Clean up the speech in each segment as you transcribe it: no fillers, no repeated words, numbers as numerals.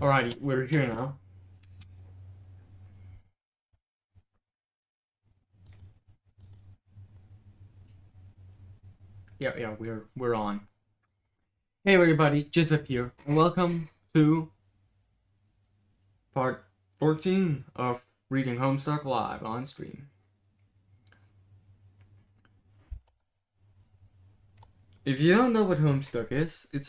Alrighty, we're here now. Yeah, we're on. Hey everybody, Jizup here, and welcome to part 14 of reading Homestuck live on stream. If you don't know what Homestuck is, it's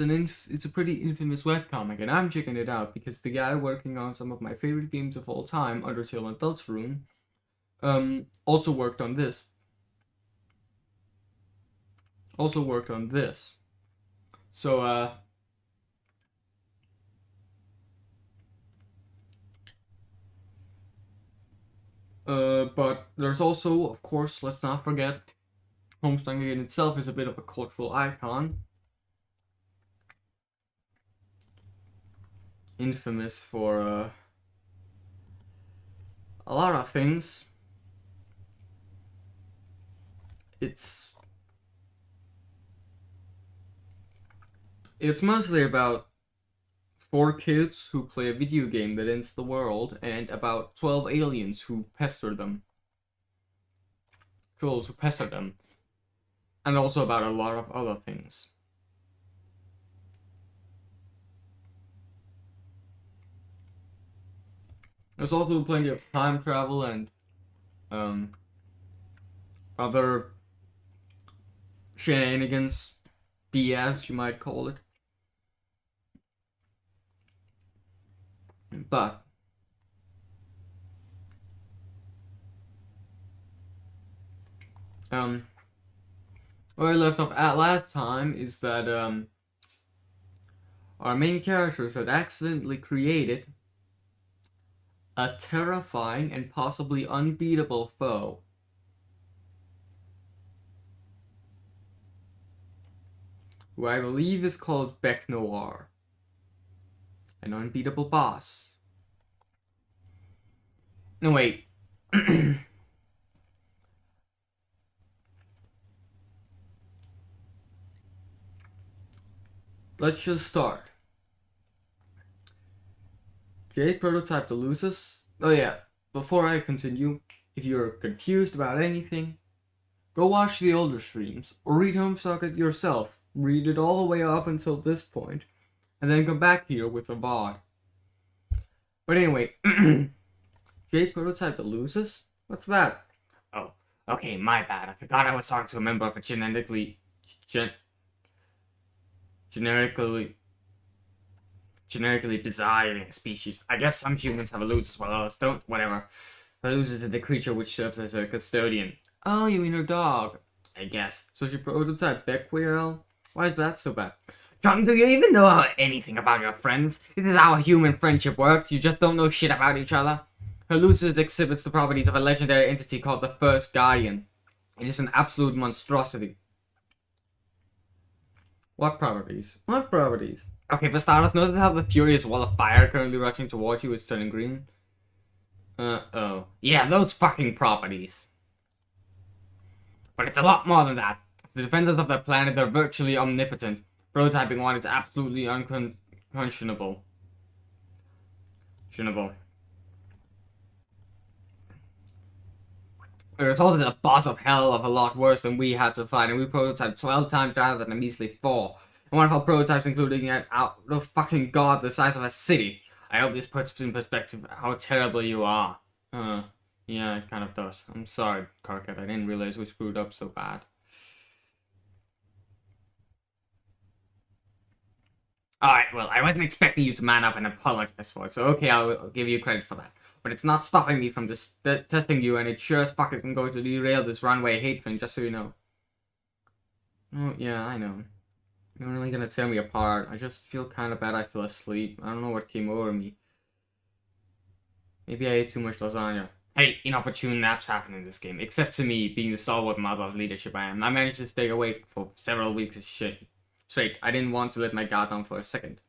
a pretty infamous webcomic, and I'm checking it out because the guy working on some of my favorite games of all time, Undertale and Deltarune, also worked on this. So, but there's also, of course, let's not forget, Homestuck in itself is a bit of a cultural icon. Infamous for a lot of things. It's mostly about 4 kids who play a video game that ends the world, and about 12 aliens who pester them. Trolls who pester them. And also about a lot of other things. There's also plenty of time travel and other shenanigans, BS you might call it. But where I left off at last time is that our main characters had accidentally created a terrifying and possibly unbeatable foe. Who I believe is called Bec Noir. An unbeatable boss. No, wait. Let's just start. Jade prototyped the Lucis. Oh yeah, before I continue, if you're confused about anything, go watch the older streams, or read Homestuck yourself. Read it all the way up until this point, and then come back here with a VOD. But anyway, Jade prototyped the Lucis? What's that? Oh, okay, my bad. I forgot I was talking to a member of a generically bizarre alien species. I guess some humans have a Lucis while others don't. Whatever. The Lucis is the creature which serves as a custodian. Oh, you mean her dog? I guess. So she prototyped Becquerel? Why is that so bad? John, do you even know anything about your friends? This is how a human friendship works. You just don't know shit about each other. Her Lucis exhibits the properties of a legendary entity called the First Guardian. It is an absolute monstrosity. What properties? What properties? Okay, for starters, notice how the furious wall of fire currently rushing towards you is turning green? Oh. Yeah, those fucking properties. But it's a lot more than that. The defenders of the planet are virtually omnipotent. Prototyping one is absolutely unconscionable. It resulted in a boss of hell of a lot worse than we had to fight, and we prototyped 12 times rather than a measly 4. And one of our prototypes including an out of fucking god the size of a city. I hope this puts in perspective how terrible you are. Yeah, it kind of does. I'm sorry, Karkat, I didn't realize we screwed up so bad. Alright, well, I wasn't expecting you to man up and apologize for it, so okay, I'll give you credit for that. But it's not stopping me from testing you, and it sure as fuck isn't going to derail this runway hate train, just so you know. Oh, yeah, I know. You're really gonna tear me apart. I just feel kinda bad I fell asleep. I don't know what came over me. Maybe I ate too much lasagna. Hey, inopportune naps happen in this game, except to me, being the stalwart mother of leadership I am. I managed to stay awake for several weeks straight. I didn't want to let my guard down for a second.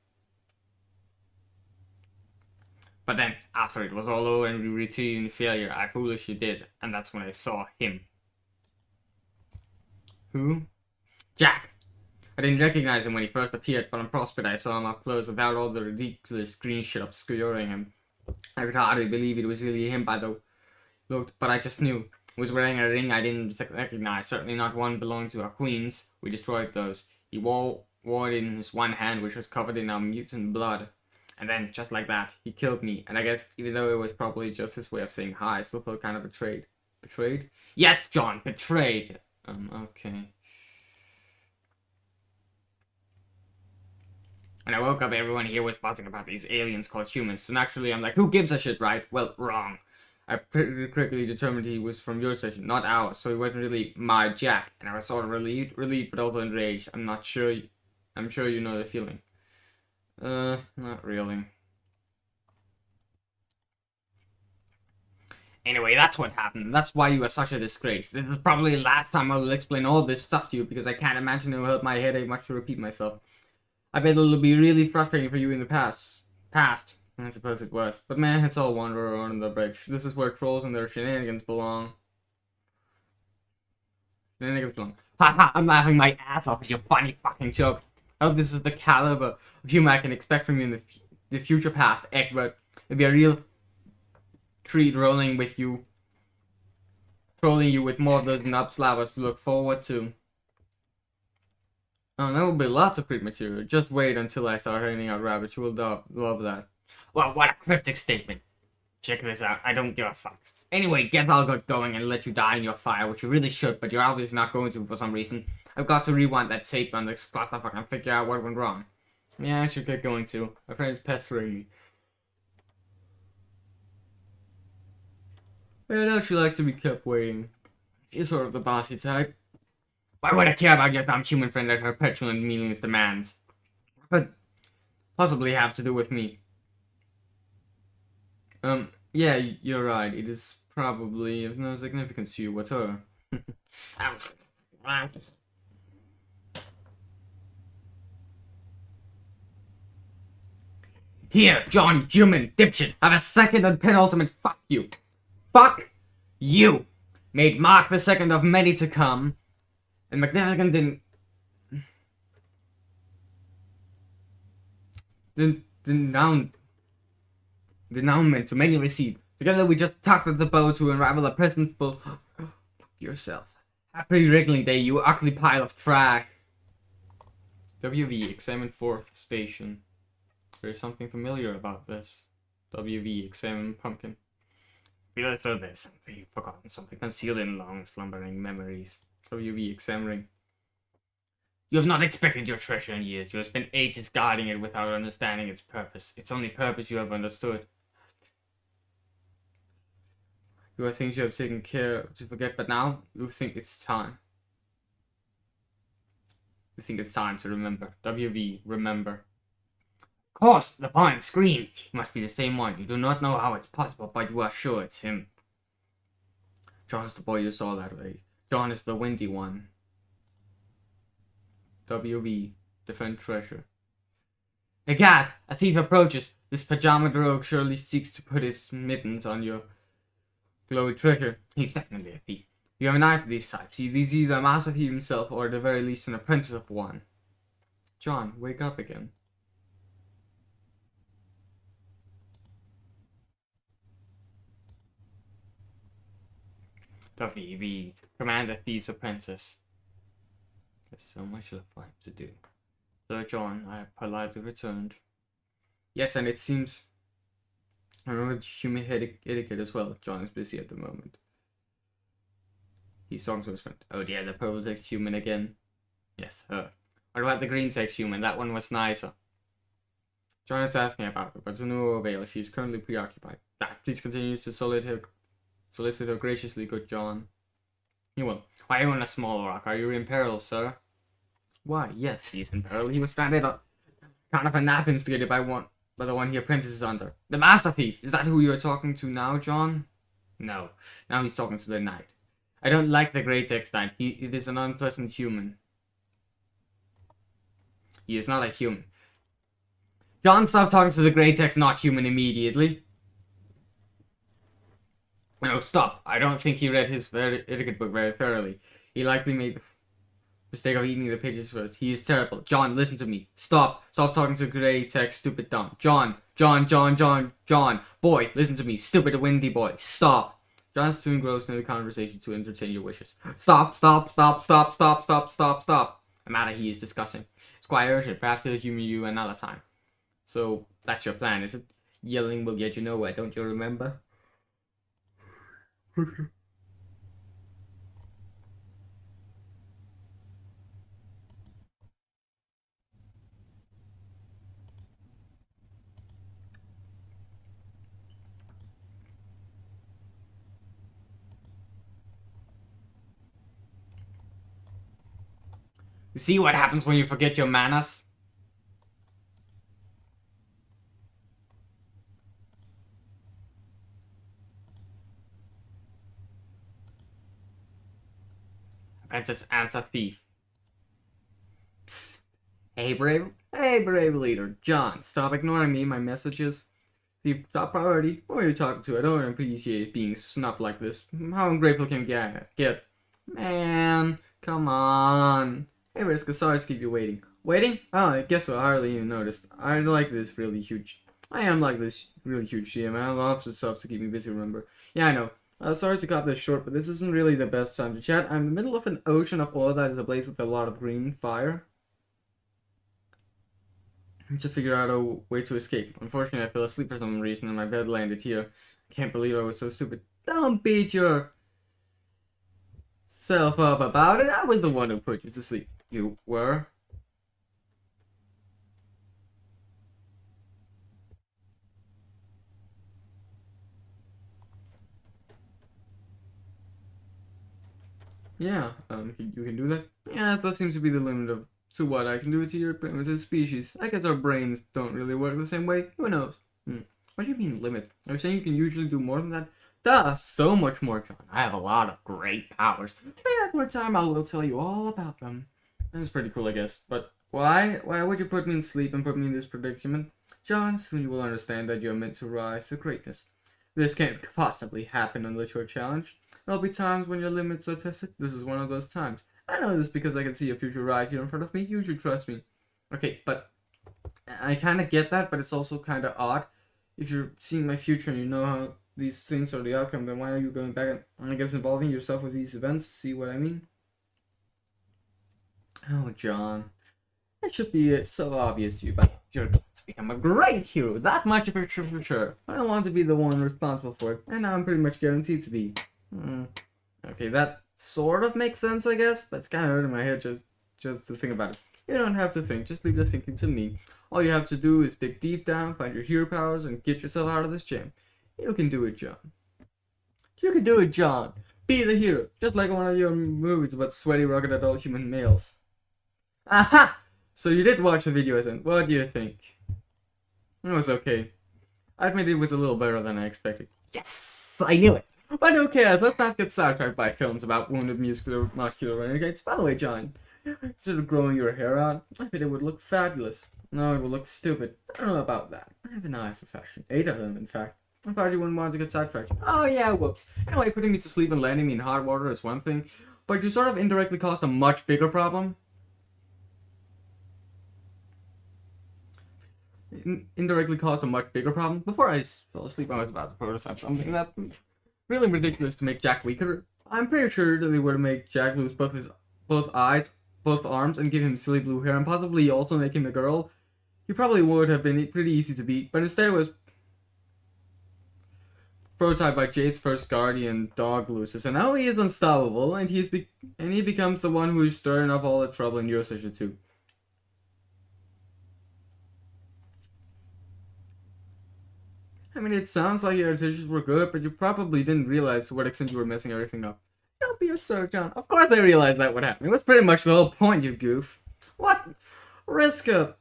But then, after it was all over and we retreated in failure, I foolishly did, and that's when I saw him. Who? Jack. I didn't recognize him when he first appeared, but on prospect I saw him up close without all the ridiculous green shit obscuring him. I could hardly believe it was really him by the look, but I just knew. He was wearing a ring I didn't recognize, certainly not one belonging to our queens. We destroyed those. He wore it in his one hand, which was covered in our mutant blood. And then, just like that, he killed me. And I guess, even though it was probably just his way of saying hi, I still felt kind of betrayed. Betrayed? Yes, John, betrayed! Okay. When I woke up, everyone here was buzzing about these aliens called humans. So naturally, I'm like, who gives a shit, right? Well, wrong. I pretty quickly determined he was from your section, not ours. So he wasn't really my Jack. And I was sort of relieved, but also enraged. I'm sure you know the feeling. Not really. Anyway, that's what happened. That's why you are such a disgrace. This is probably the last time I will explain all this stuff to you, because I can't imagine it will help my headache much to repeat myself. I bet it'll be really frustrating for you in the past. I suppose it was. But man, it's all wander on the bridge. This is where trolls and their shenanigans belong. Haha, I'm laughing my ass off at your funny fucking joke. I hope this is the caliber of humor I can expect from you in the future past, Egbert. It'll be a real treat trolling you with more of those nub-slabbers to look forward to. Oh, there will be lots of creep material. Just wait until I start handing out rabbits. You will love that. Well, what a cryptic statement. Check this out. I don't give a fuck. Anyway, guess I'll get going and let you die in your fire, which you really should, but you're obviously not going to for some reason. I've got to rewind that tape on this clusterfuck and figure out what went wrong. Yeah, I should get going too. My friend's pestering me. I know she likes to be kept waiting. She's sort of the bossy type. Why would I care about your dumb human friend and her petulant, meaningless demands? But possibly have to do with me. Yeah, you're right. It is probably of no significance to you whatsoever. Here, John, human, dipshit, have a second and penultimate fuck you. Fuck you! Made Mark the second of many to come, and Magnificent denouement to many received. Together we just tucked at the bow to unravel a present full. Fuck yourself. Happy wriggling day, you ugly pile of trash. WV, examine 4th station. There's something familiar about this. WV, examine pumpkin. Feel as though there's something you've forgotten, something concealed in long slumbering memories. WV, examining. You have not expected your treasure in years. You have spent ages guarding it without understanding its purpose. Its only purpose you have understood. You are things you have taken care to forget, but now you think it's time. You think it's time to remember. WV, remember. Of course, the boy on the screen. He must be the same one. You do not know how it's possible, but you are sure it's him. John is the boy you saw that way. John is the windy one. WV, defend treasure. Egad, a thief approaches. This pajama rogue surely seeks to put his mittens on your glowy treasure. He's definitely a thief. You have an eye for these types. He's either a master thief himself or at the very least an apprentice of one. John, wake up again. WV, command the thief's apprentice. There's so much left for him to do. Sir John, I have politely returned. Yes, and it seems I remember human etiquette as well. John is busy at the moment. He's talking to his friend. Oh dear, the purple text human again. Yes, her. What about the green text human? That one was nicer. John is asking about her, but to no avail. She is currently preoccupied. Please continue to solicit her graciously, good John. You will. Why are you on a small rock? Are you in peril, sir? Why, yes, he is in peril. He was stranded on kind of a nap instigated by the one he apprentices under. The master thief! Is that who you are talking to now, John? No. Now he's talking to the knight. I don't like the Great Text Knight. It is an unpleasant human. He is not a human. John, stop talking to the Great Text not human immediately. No, stop. I don't think he read his etiquette book very thoroughly. He likely made Mistake of eating the pigeons first. He is terrible. John, listen to me. Stop. Stop talking to gray text, stupid dumb. John. Boy, listen to me. Stupid windy boy. Stop. John's too engrossed in the conversation to entertain your wishes. Stop. The matter he is discussing. It's quite urgent. Perhaps he'll humor you another time. So, that's your plan, is it? Yelling will get you nowhere, don't you remember? You see what happens when you forget your manners? Princess Anne's a thief. Psst. Hey, brave leader. John, stop ignoring me, my messages. The top priority. Who are you talking to? I don't appreciate being snubbed like this. How ungrateful can you get? Man, come on. Hey, Riska, sorry to keep you waiting. Waiting? Oh, I guess so. I hardly even noticed. I am like this really huge GM. I have lots of stuff to keep me busy, remember? Yeah, I know. Sorry to cut this short, but this isn't really the best time to chat. I'm in the middle of an ocean of oil that is ablaze with a lot of green fire. I need to figure out a way to escape. Unfortunately, I fell asleep for some reason and my bed landed here. I can't believe I was so stupid. Don't beat yourself up about it. I was the one who put you to sleep. You were? Yeah, you can do that? Yeah, that seems to be the limit to what I can do to your primitive species. I guess our brains don't really work the same way. Who knows? What do you mean limit? Are you saying you can usually do more than that? Duh, so much more, John. I have a lot of great powers. If I have more time, I will tell you all about them. That's pretty cool, I guess. But why? Why would you put me in sleep and put me in this predicament? John, soon you will understand that you are meant to rise to greatness. This can't possibly happen unless you're challenged. There'll be times when your limits are tested. This is one of those times. I know this because I can see your future right here in front of me. You should trust me. Okay, but I kind of get that, but it's also kind of odd. If you're seeing my future and you know how these things are the outcome, then why are you going back and, I guess, involving yourself with these events? See what I mean? Oh, John. It should be so obvious to you, but you're going to become a great hero. That much for sure. I don't want to be the one responsible for it, and now I'm pretty much guaranteed to be. Okay, that sort of makes sense, I guess, but it's kind of hurting my head just to think about it. You don't have to think, just leave the thinking to me. All you have to do is dig deep down, find your hero powers, and get yourself out of this jam. You can do it, John. You can do it, John. Be the hero, just like one of your movies about sweaty, rugged adult human males. Aha! So you did watch the video, isn't it? What do you think? It was okay. I admit it was a little better than I expected. Yes! I knew it! But who cares? Let's not get sidetracked by films about wounded muscular renegades. By the way, John, instead of growing your hair out, I bet it would look fabulous. No, it would look stupid. I don't know about that. I have an eye for fashion. 8 of them, in fact. I thought you wouldn't want to get sidetracked. Oh yeah, whoops. Anyway, putting me to sleep and landing me in hot water is one thing, but you sort of indirectly caused a much bigger problem. Indirectly caused a much bigger problem. Before I fell asleep, I was about to prototype something that really ridiculous to make Jack weaker. I'm pretty sure that they would make Jack lose both eyes, both arms, and give him silly blue hair, and possibly also make him a girl. He probably would have been pretty easy to beat, but instead it was prototyped by Jade's first guardian, Dog Lucis, and now he is unstoppable, and he becomes the one who is stirring up all the trouble in your section too. I mean, it sounds like your intentions were good, but you probably didn't realize to what extent you were messing everything up. Don't be absurd, John. Of course I realized that would happen. It was pretty much the whole point, you goof. What? Riska,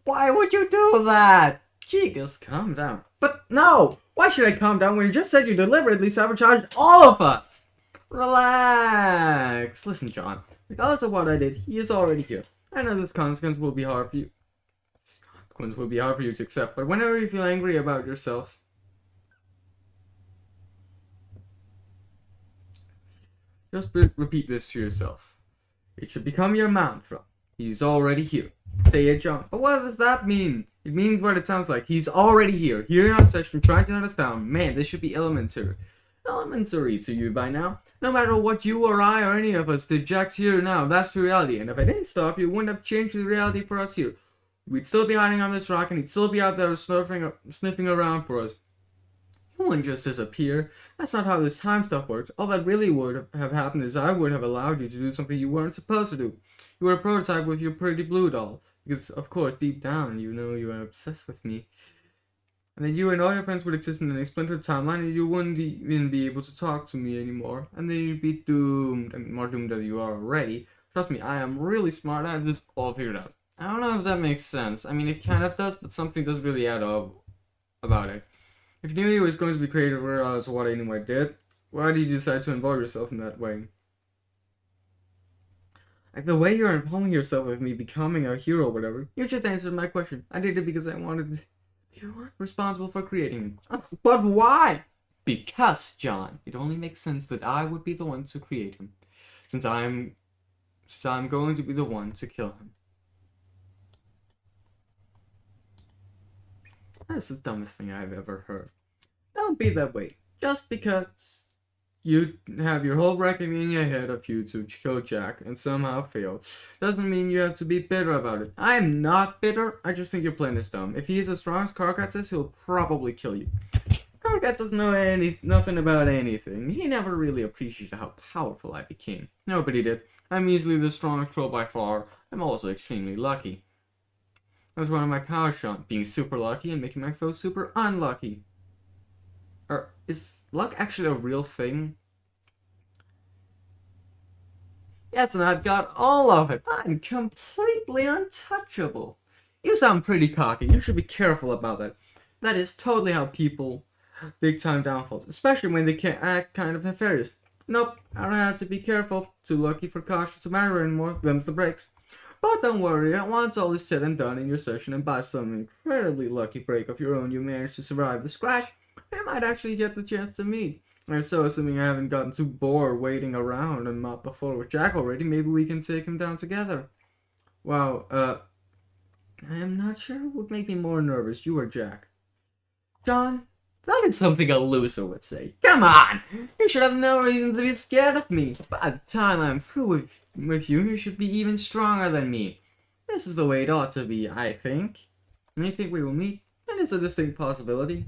why would you do that? Gee, just calm down. But no! Why should I calm down when you just said you deliberately sabotaged all of us? Relax. Listen, John. Regardless of what I did, he is already here. I know this consequence will be hard for you. Will be hard for you to accept, but whenever you feel angry about yourself, just repeat this to yourself. It should become your mantra. He's already here. Say it, John. But what does that mean? It means what it sounds like. He's already here. Here in our session, trying to hunt us down. Man, this should be elementary. Elementary to you by now. No matter what you or I or any of us did, Jack's here now. That's the reality. And if I didn't stop you, it wouldn't have changed the reality for us here. We'd still be hiding on this rock, and he'd still be out there sniffing around for us. You wouldn't just disappear. That's not how this time stuff works. All that really would have happened is I would have allowed you to do something you weren't supposed to do. You were a prototype with your pretty blue doll. Because, of course, deep down, you know you are obsessed with me. And then you and all your friends would exist in a splintered timeline, and you wouldn't even be able to talk to me anymore. And then you'd be doomed, and more doomed than you are already. Trust me, I am really smart. I have this all figured out. I don't know if that makes sense. I mean, it kind of does, but something doesn't really add up about it. If you knew he was going to be creative regardless of what anyone did, why did you decide to involve yourself in that way? Like the way you're involving yourself with me becoming a hero or whatever, you just answered my question. I did it because I wanted to. You weren't responsible for creating him. But why? Because, John, it only makes sense that I would be the one to create him. Since I'm going to be the one to kill him. That's the dumbest thing I've ever heard. Don't be that way. Just because you have your whole reckoning ahead of you to kill Jack and somehow fail doesn't mean you have to be bitter about it. I'm not bitter. I just think your plan is dumb. If he's as strong as Karkat says, he'll probably kill you. Karkat doesn't know nothing about anything. He never really appreciated how powerful I became. Nobody did. I'm easily the strongest troll by far. I'm also extremely lucky. That's one of my powers, Sean. Being super lucky and making my foes super unlucky. Or is luck actually a real thing? Yes, and I've got all of it. I'm completely untouchable. You sound pretty cocky. You should be careful about that. That is totally how people big time downfalls, especially when they can't act kind of nefarious. Nope, I don't have to be careful. Too lucky for caution to matter anymore. Them's the breaks. But don't worry, once all is said and done in your session and by some incredibly lucky break of your own you manage to survive the scratch, I might actually get the chance to meet. Or so, assuming I haven't gotten too bored waiting around and mop the floor with Jack already, maybe we can take him down together. Wow, I am not sure what would make me more nervous, you or Jack. John, that is something a loser would say. Come on! You should have no reason to be scared of me. By the time I'm through with you, you should be even stronger than me. This is the way it ought to be, I think. And you think we will meet? And it's a distinct possibility.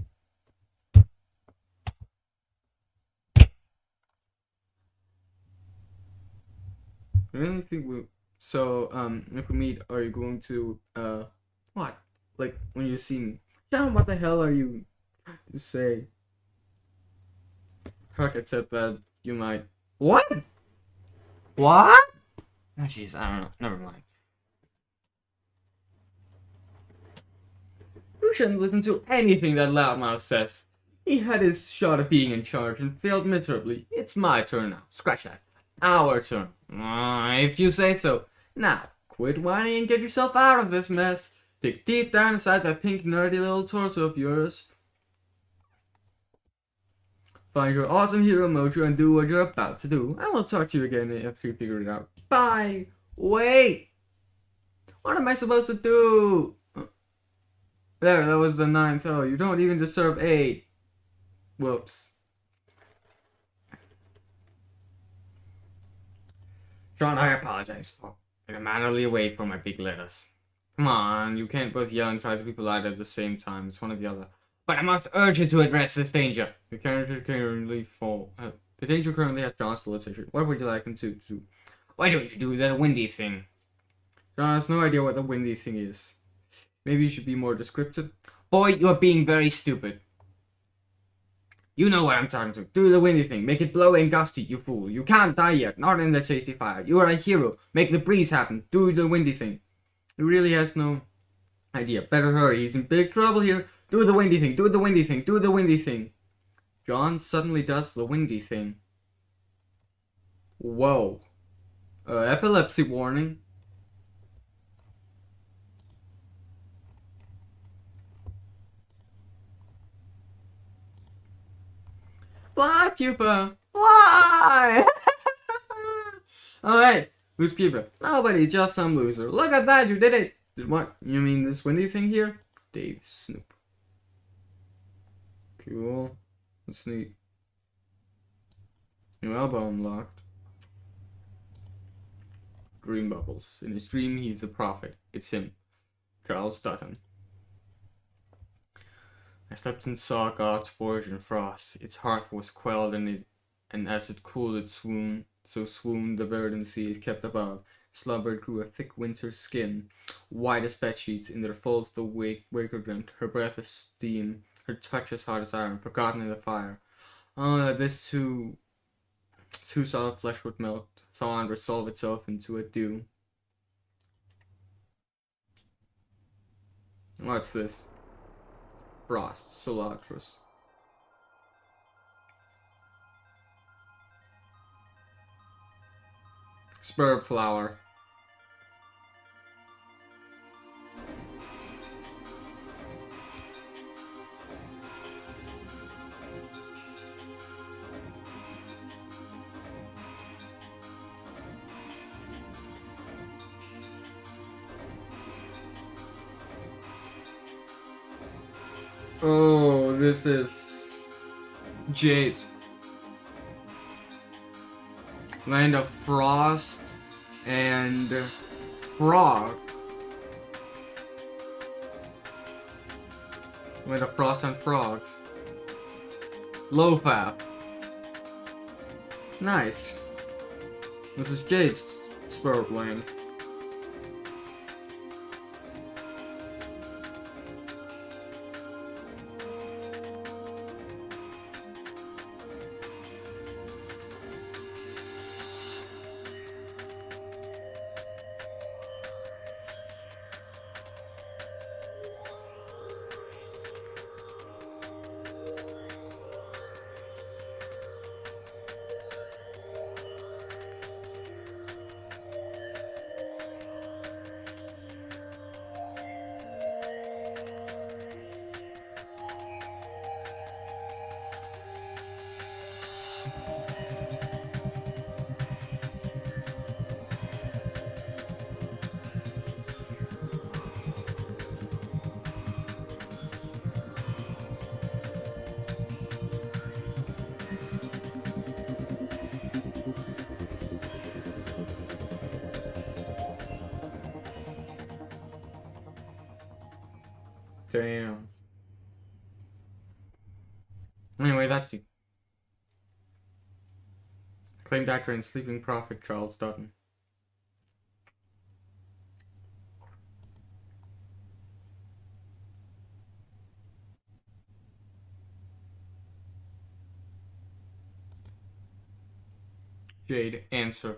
I really think we... So, if we meet, are you going to, what? Like, when you see me? John, what the hell are you to say? Harkat said that you might... What? What? Oh, jeez, I don't know. Never mind. You shouldn't listen to anything that Loudmouth says. He had his shot at being in charge and failed miserably. It's my turn now. Scratch that. Our turn. If you say so. Now, quit whining and get yourself out of this mess. Dig deep down inside that pink nerdy little torso of yours. Find your awesome hero mojo and do what you're about to do. I will talk to you again after you figure it out. Bye! Wait! What am I supposed to do? There, that was the 9th. Oh, you don't even deserve 8. Whoops. John, I apologize for getting mannerly away from my big letters. Come on, you can't both yell and try to be polite at the same time. It's one or the other. But I must urge you to address this danger. The danger currently has John's full attention. What would you like him to do? Why don't you do the windy thing? John has no idea what the windy thing is. Maybe you should be more descriptive. Boy, you're being very stupid. You know what I'm talking to. Do the windy thing. Make it blow and gusty, you fool. You can't die yet. Not in the tasty fire. You are a hero. Make the breeze happen. Do the windy thing. He really has no idea. Better hurry. He's in big trouble here. Do the windy thing. Do the windy thing. Do the windy thing. John suddenly does the windy thing. Whoa. Epilepsy warning. Fly, pupa! Fly! Alright, Who's people? Nobody, just some loser. Look at that, you did it! Did what? You mean this windy thing here? Dave Snoop. Cool. That's neat. New elbow unlocked. Green bubbles. In his dream, he's the prophet. It's him. Charles Dutton. I slept and saw God's forge in frost. Its hearth was quelled, and as it cooled, it swooned. So swooned the verdant sea it kept above. Slumbered grew a thick winter skin, white as bed sheets. In their folds the waker dreamt. Her breath as steam, her touch as hard as iron, forgotten in the fire. Oh, that this too solid flesh would melt, thaw and resolve itself into a dew. What's this? Frost, Solatris. Spurb flower. Oh, this is Jade's Land of Frost and Frog. Land of Frost and Frogs. Lofaf. Nice. This is Jade's Spurb Land. Damn. Anyway, that's the acclaimed actor and sleeping prophet Charles Dutton. Jade, answer.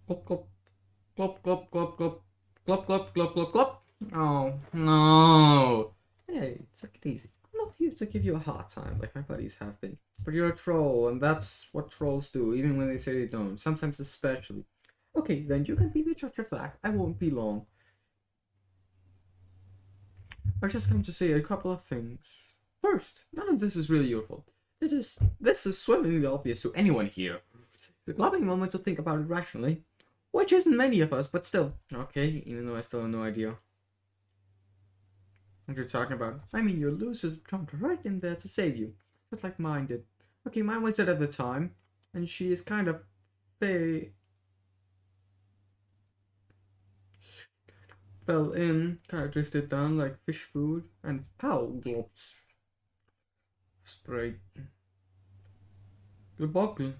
Glop glop glop glop glop glop glop glop glop glop glop. Oh no! Hey, take it easy. I'm not here to give you a hard time like my buddies have been. But you're a troll, and that's what trolls do, even when they say they don't. Sometimes especially. Okay, then you can be the judge of that. I won't be long. I've just come to say a couple of things. First, none of this is really your fault. This is swimmingly obvious to anyone here. It's a glowing moment to think about it rationally. Which isn't many of us, but still. Okay, even though I still have no idea what you're talking about. I mean, your losers jumped right in there to save you. Just like mine did. Okay, mine was dead at the time. And she is kind of... fell in, kind of drifted down like fish food. And pow, globs. Spray. Globoggle.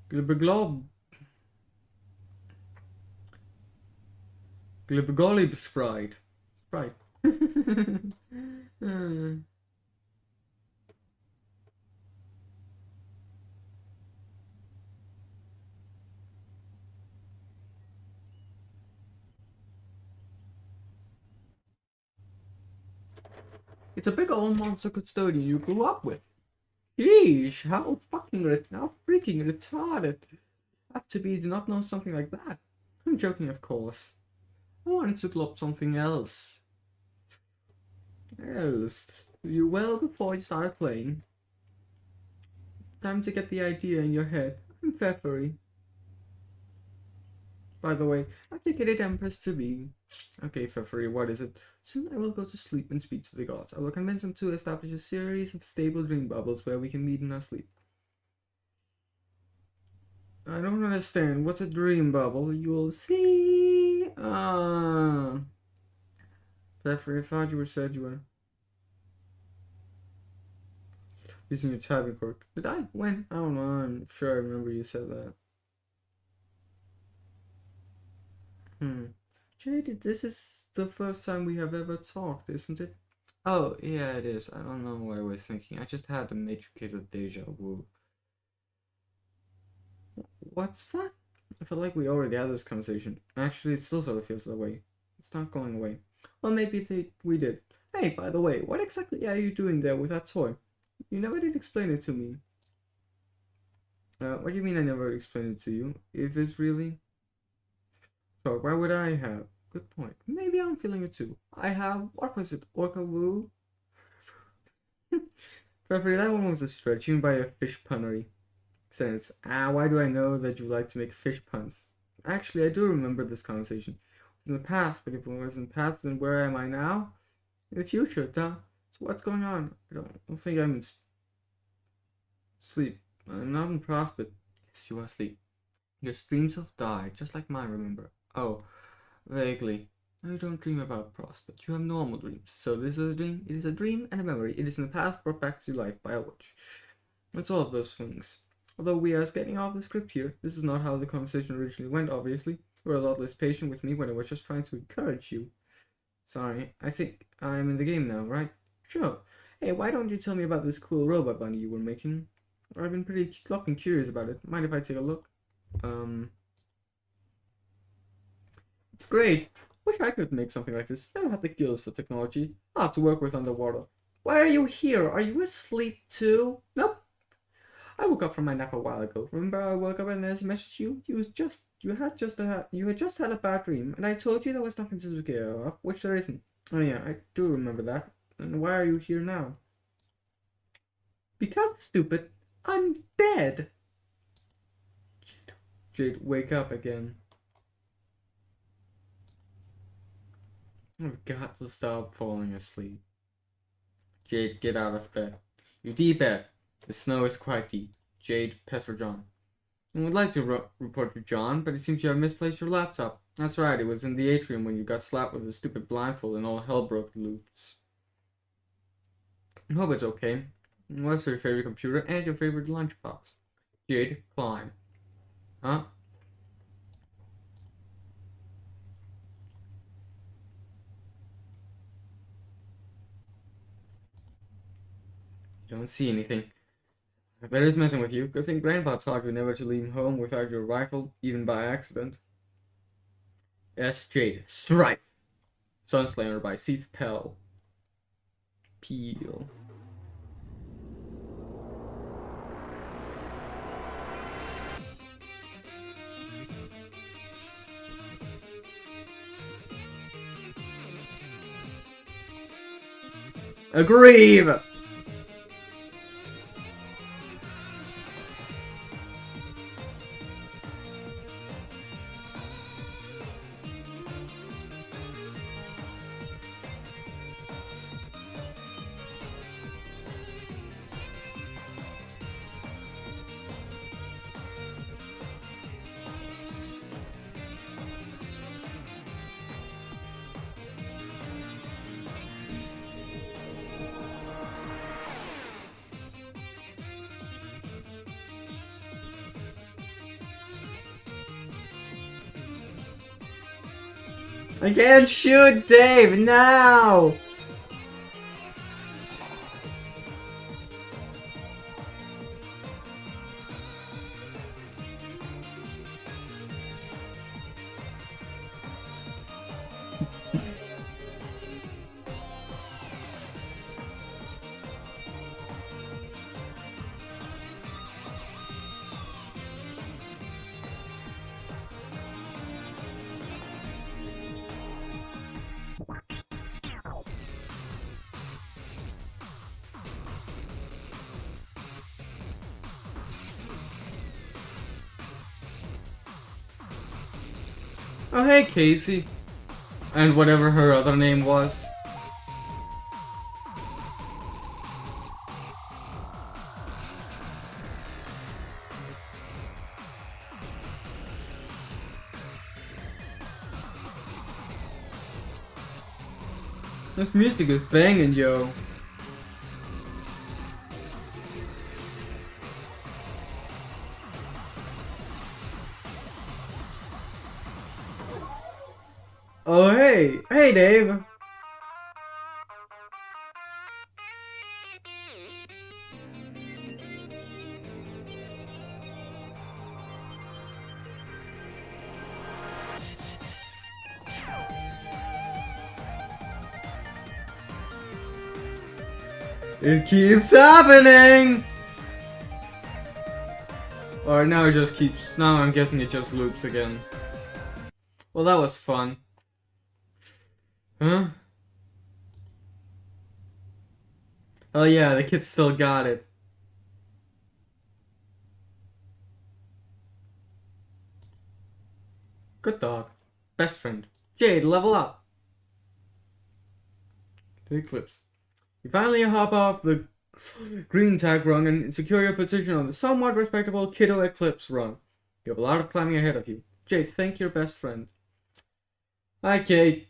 Globoglob. Globogolib Sprite. Sprite. It's a big old monster custodian you grew up with. Yeesh, how freaking retarded have to be to not know something like that. I'm joking, of course. I wanted to glob something else. You well before you started playing. Time to get the idea in your head. I'm February. By the way, I've dedicated Empress to be. Okay, February, what is it? Soon I will go to sleep and speak to the gods. I will convince them to establish a series of stable dream bubbles where we can meet in our sleep. I don't understand. What's a dream bubble? You'll see. February, I thought you said you were using your typing cord. Did I? When? I don't know. I'm sure I remember you said that. Jade, this is the first time we have ever talked, isn't it? Oh, yeah, it is. I don't know what I was thinking. I just had a major case of deja vu. What's that? I feel like we already had this conversation. Actually, it still sort of feels that way. It's not going away. Well, maybe we did. Hey, by the way, what exactly are you doing there with that toy? You never did explain it to me. What do you mean I never explained it to you? Is this really? So why would I have? Good point. Maybe I'm feeling it too. I have, what was it? Orca Woo? Preferably that one was a stretch, even by a fish punnery sense. Why do I know that you like to make fish puns? Actually, I do remember this conversation. It was in the past, but if it was in the past, then where am I now? In the future, duh. So what's going on? I don't think I'm in sleep. I'm not in prospect. Yes, you are asleep. Your dreams have died, just like mine, remember? Oh, vaguely. No, you don't dream about prospect. You have normal dreams. So this is a dream. It is a dream and a memory. It is in the past brought back to life by a witch. It's all of those things. Although we are getting off the script here, this is not how the conversation originally went, obviously. You were a lot less patient with me when I was just trying to encourage you. Sorry, I think I'm in the game now, right? Sure. Hey, why don't you tell me about this cool robot bunny you were making? I've been pretty curious about it. Mind if I take a look? It's great. Wish I could make something like this. Never had the skills for technology. I'll have to work with underwater. Why are you here? Are you asleep too? Nope. I woke up from my nap a while ago. Remember I woke up and there's a message to you? You had just had a bad dream, and I told you there was nothing to scare of, which there isn't. Oh yeah, I do remember that. And why are you here now? Because, stupid, I'm dead. Jade, wake up again. I've got to stop falling asleep. Jade, get out of bed. You deep bed. The snow is quite deep. Jade, Pastor John. I would like to report you, John, but it seems you have misplaced your laptop. That's right, it was in the atrium when you got slapped with a stupid blindfold and all hell broke loose. I hope it's okay. What's your favorite computer and your favorite lunchbox? Jade, climb. Huh? You don't see anything. I bet it's messing with you. Good thing Grandpa taught you never to leave home without your rifle, even by accident. S. Jade, Strife. Sunslayer by Seth Pell. Peel. Agreed! I can't shoot Dave now! Oh, hey, Casey. And whatever her other name was. This music is banging, yo. Oh, hey. Hey, Dave. It keeps happening! Alright, now it just keeps... Now I'm guessing it just loops again. Well, that was fun. Huh? Oh yeah, the kid still got it. Good dog. Best friend. Jade, level up! The Eclipse. You finally hop off the green tag rung and secure your position on the somewhat respectable Kiddo Eclipse rung. You have a lot of climbing ahead of you. Jade, thank your best friend. Hi, Kate.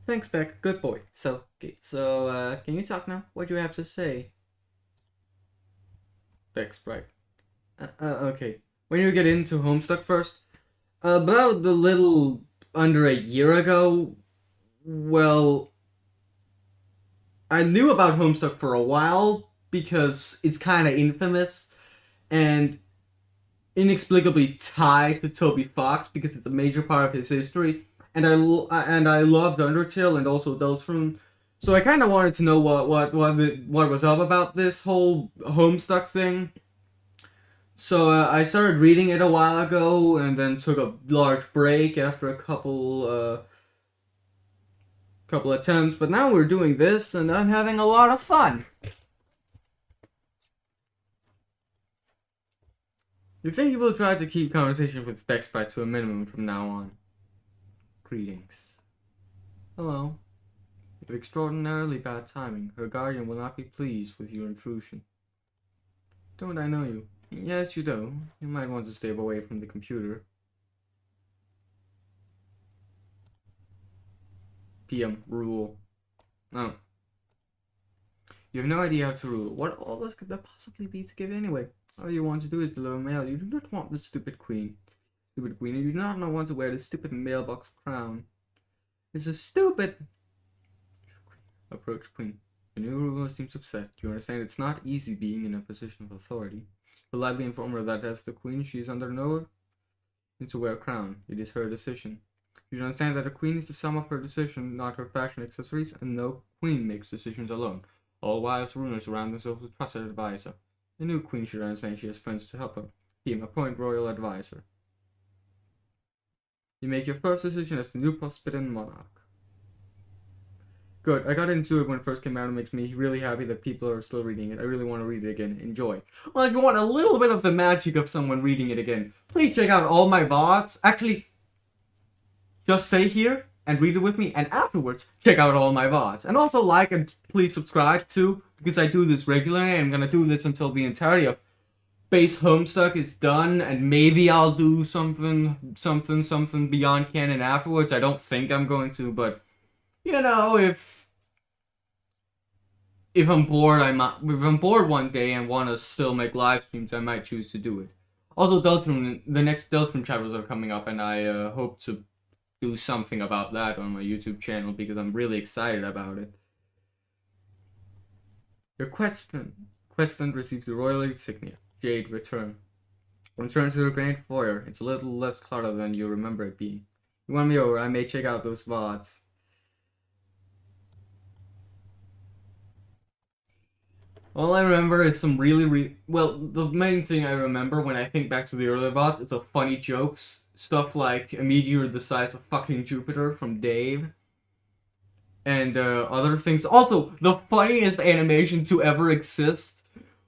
Thanks, Beck. Good boy. So, can you talk now? What do you have to say? Beck Sprite. Okay. When you get into Homestuck first, about the little under a year ago, well, I knew about Homestuck for a while because it's kind of infamous and inexplicably tied to Toby Fox because it's a major part of his history. And I loved Undertale and also Deltarune, so I kind of wanted to know what was up about this whole Homestuck thing. So I started reading it a while ago, and then took a large break after a couple attempts. But now we're doing this, and I'm having a lot of fun. You think you will try to keep conversation with Bexprite to a minimum from now on? Greetings. Hello. You have extraordinarily bad timing. Her guardian will not be pleased with your intrusion. Don't I know you? Yes, you do. You might want to stay away from the computer. PM. Rule. No. You have no idea how to rule. What all this could there possibly be to give anyway? All you want to do is deliver mail. You do not want the stupid queen. Stupid queen, you do not want to wear the stupid mailbox crown. This is stupid! Approach queen. The new ruler seems upset. You understand it's not easy being in a position of authority. Politely inform her that as the queen, she is under no need to wear a crown. It is her decision. You understand that a queen is the sum of her decision, not her fashion accessories, and no queen makes decisions alone. All wise rulers surround themselves with trusted advisor. The new queen should understand she has friends to help her. PM, appoint royal advisor. You make your first decision as the new Prospidon monarch. Good. I got into it when it first came out. It makes me really happy that people are still reading it. I really want to read it again. Enjoy. Well, if you want a little bit of the magic of someone reading it again, please check out all my VODs. Actually, just stay here and read it with me, and afterwards, check out all my VODs. And also like and please subscribe too, because I do this regularly. I'm gonna do this until the entirety of base Homestuck is done, and maybe I'll do something beyond canon afterwards. I don't think I'm going to, but you know, if I'm bored, if I'm bored one day and want to still make live streams, I might choose to do it. Also, Deltarune, the next Deltarune chapters are coming up, and I hope to do something about that on my YouTube channel because I'm really excited about it. Your questant receives the royal insignia. Jade, return. Return to the Grand Foyer. It's a little less cluttered than you remember it being. You want me over, I may check out those VODs. All I remember is some well, the main thing I remember when I think back to the earlier VODs, it's a funny jokes. Stuff like a meteor the size of fucking Jupiter from Dave. And other things. Also, the funniest animation to ever exist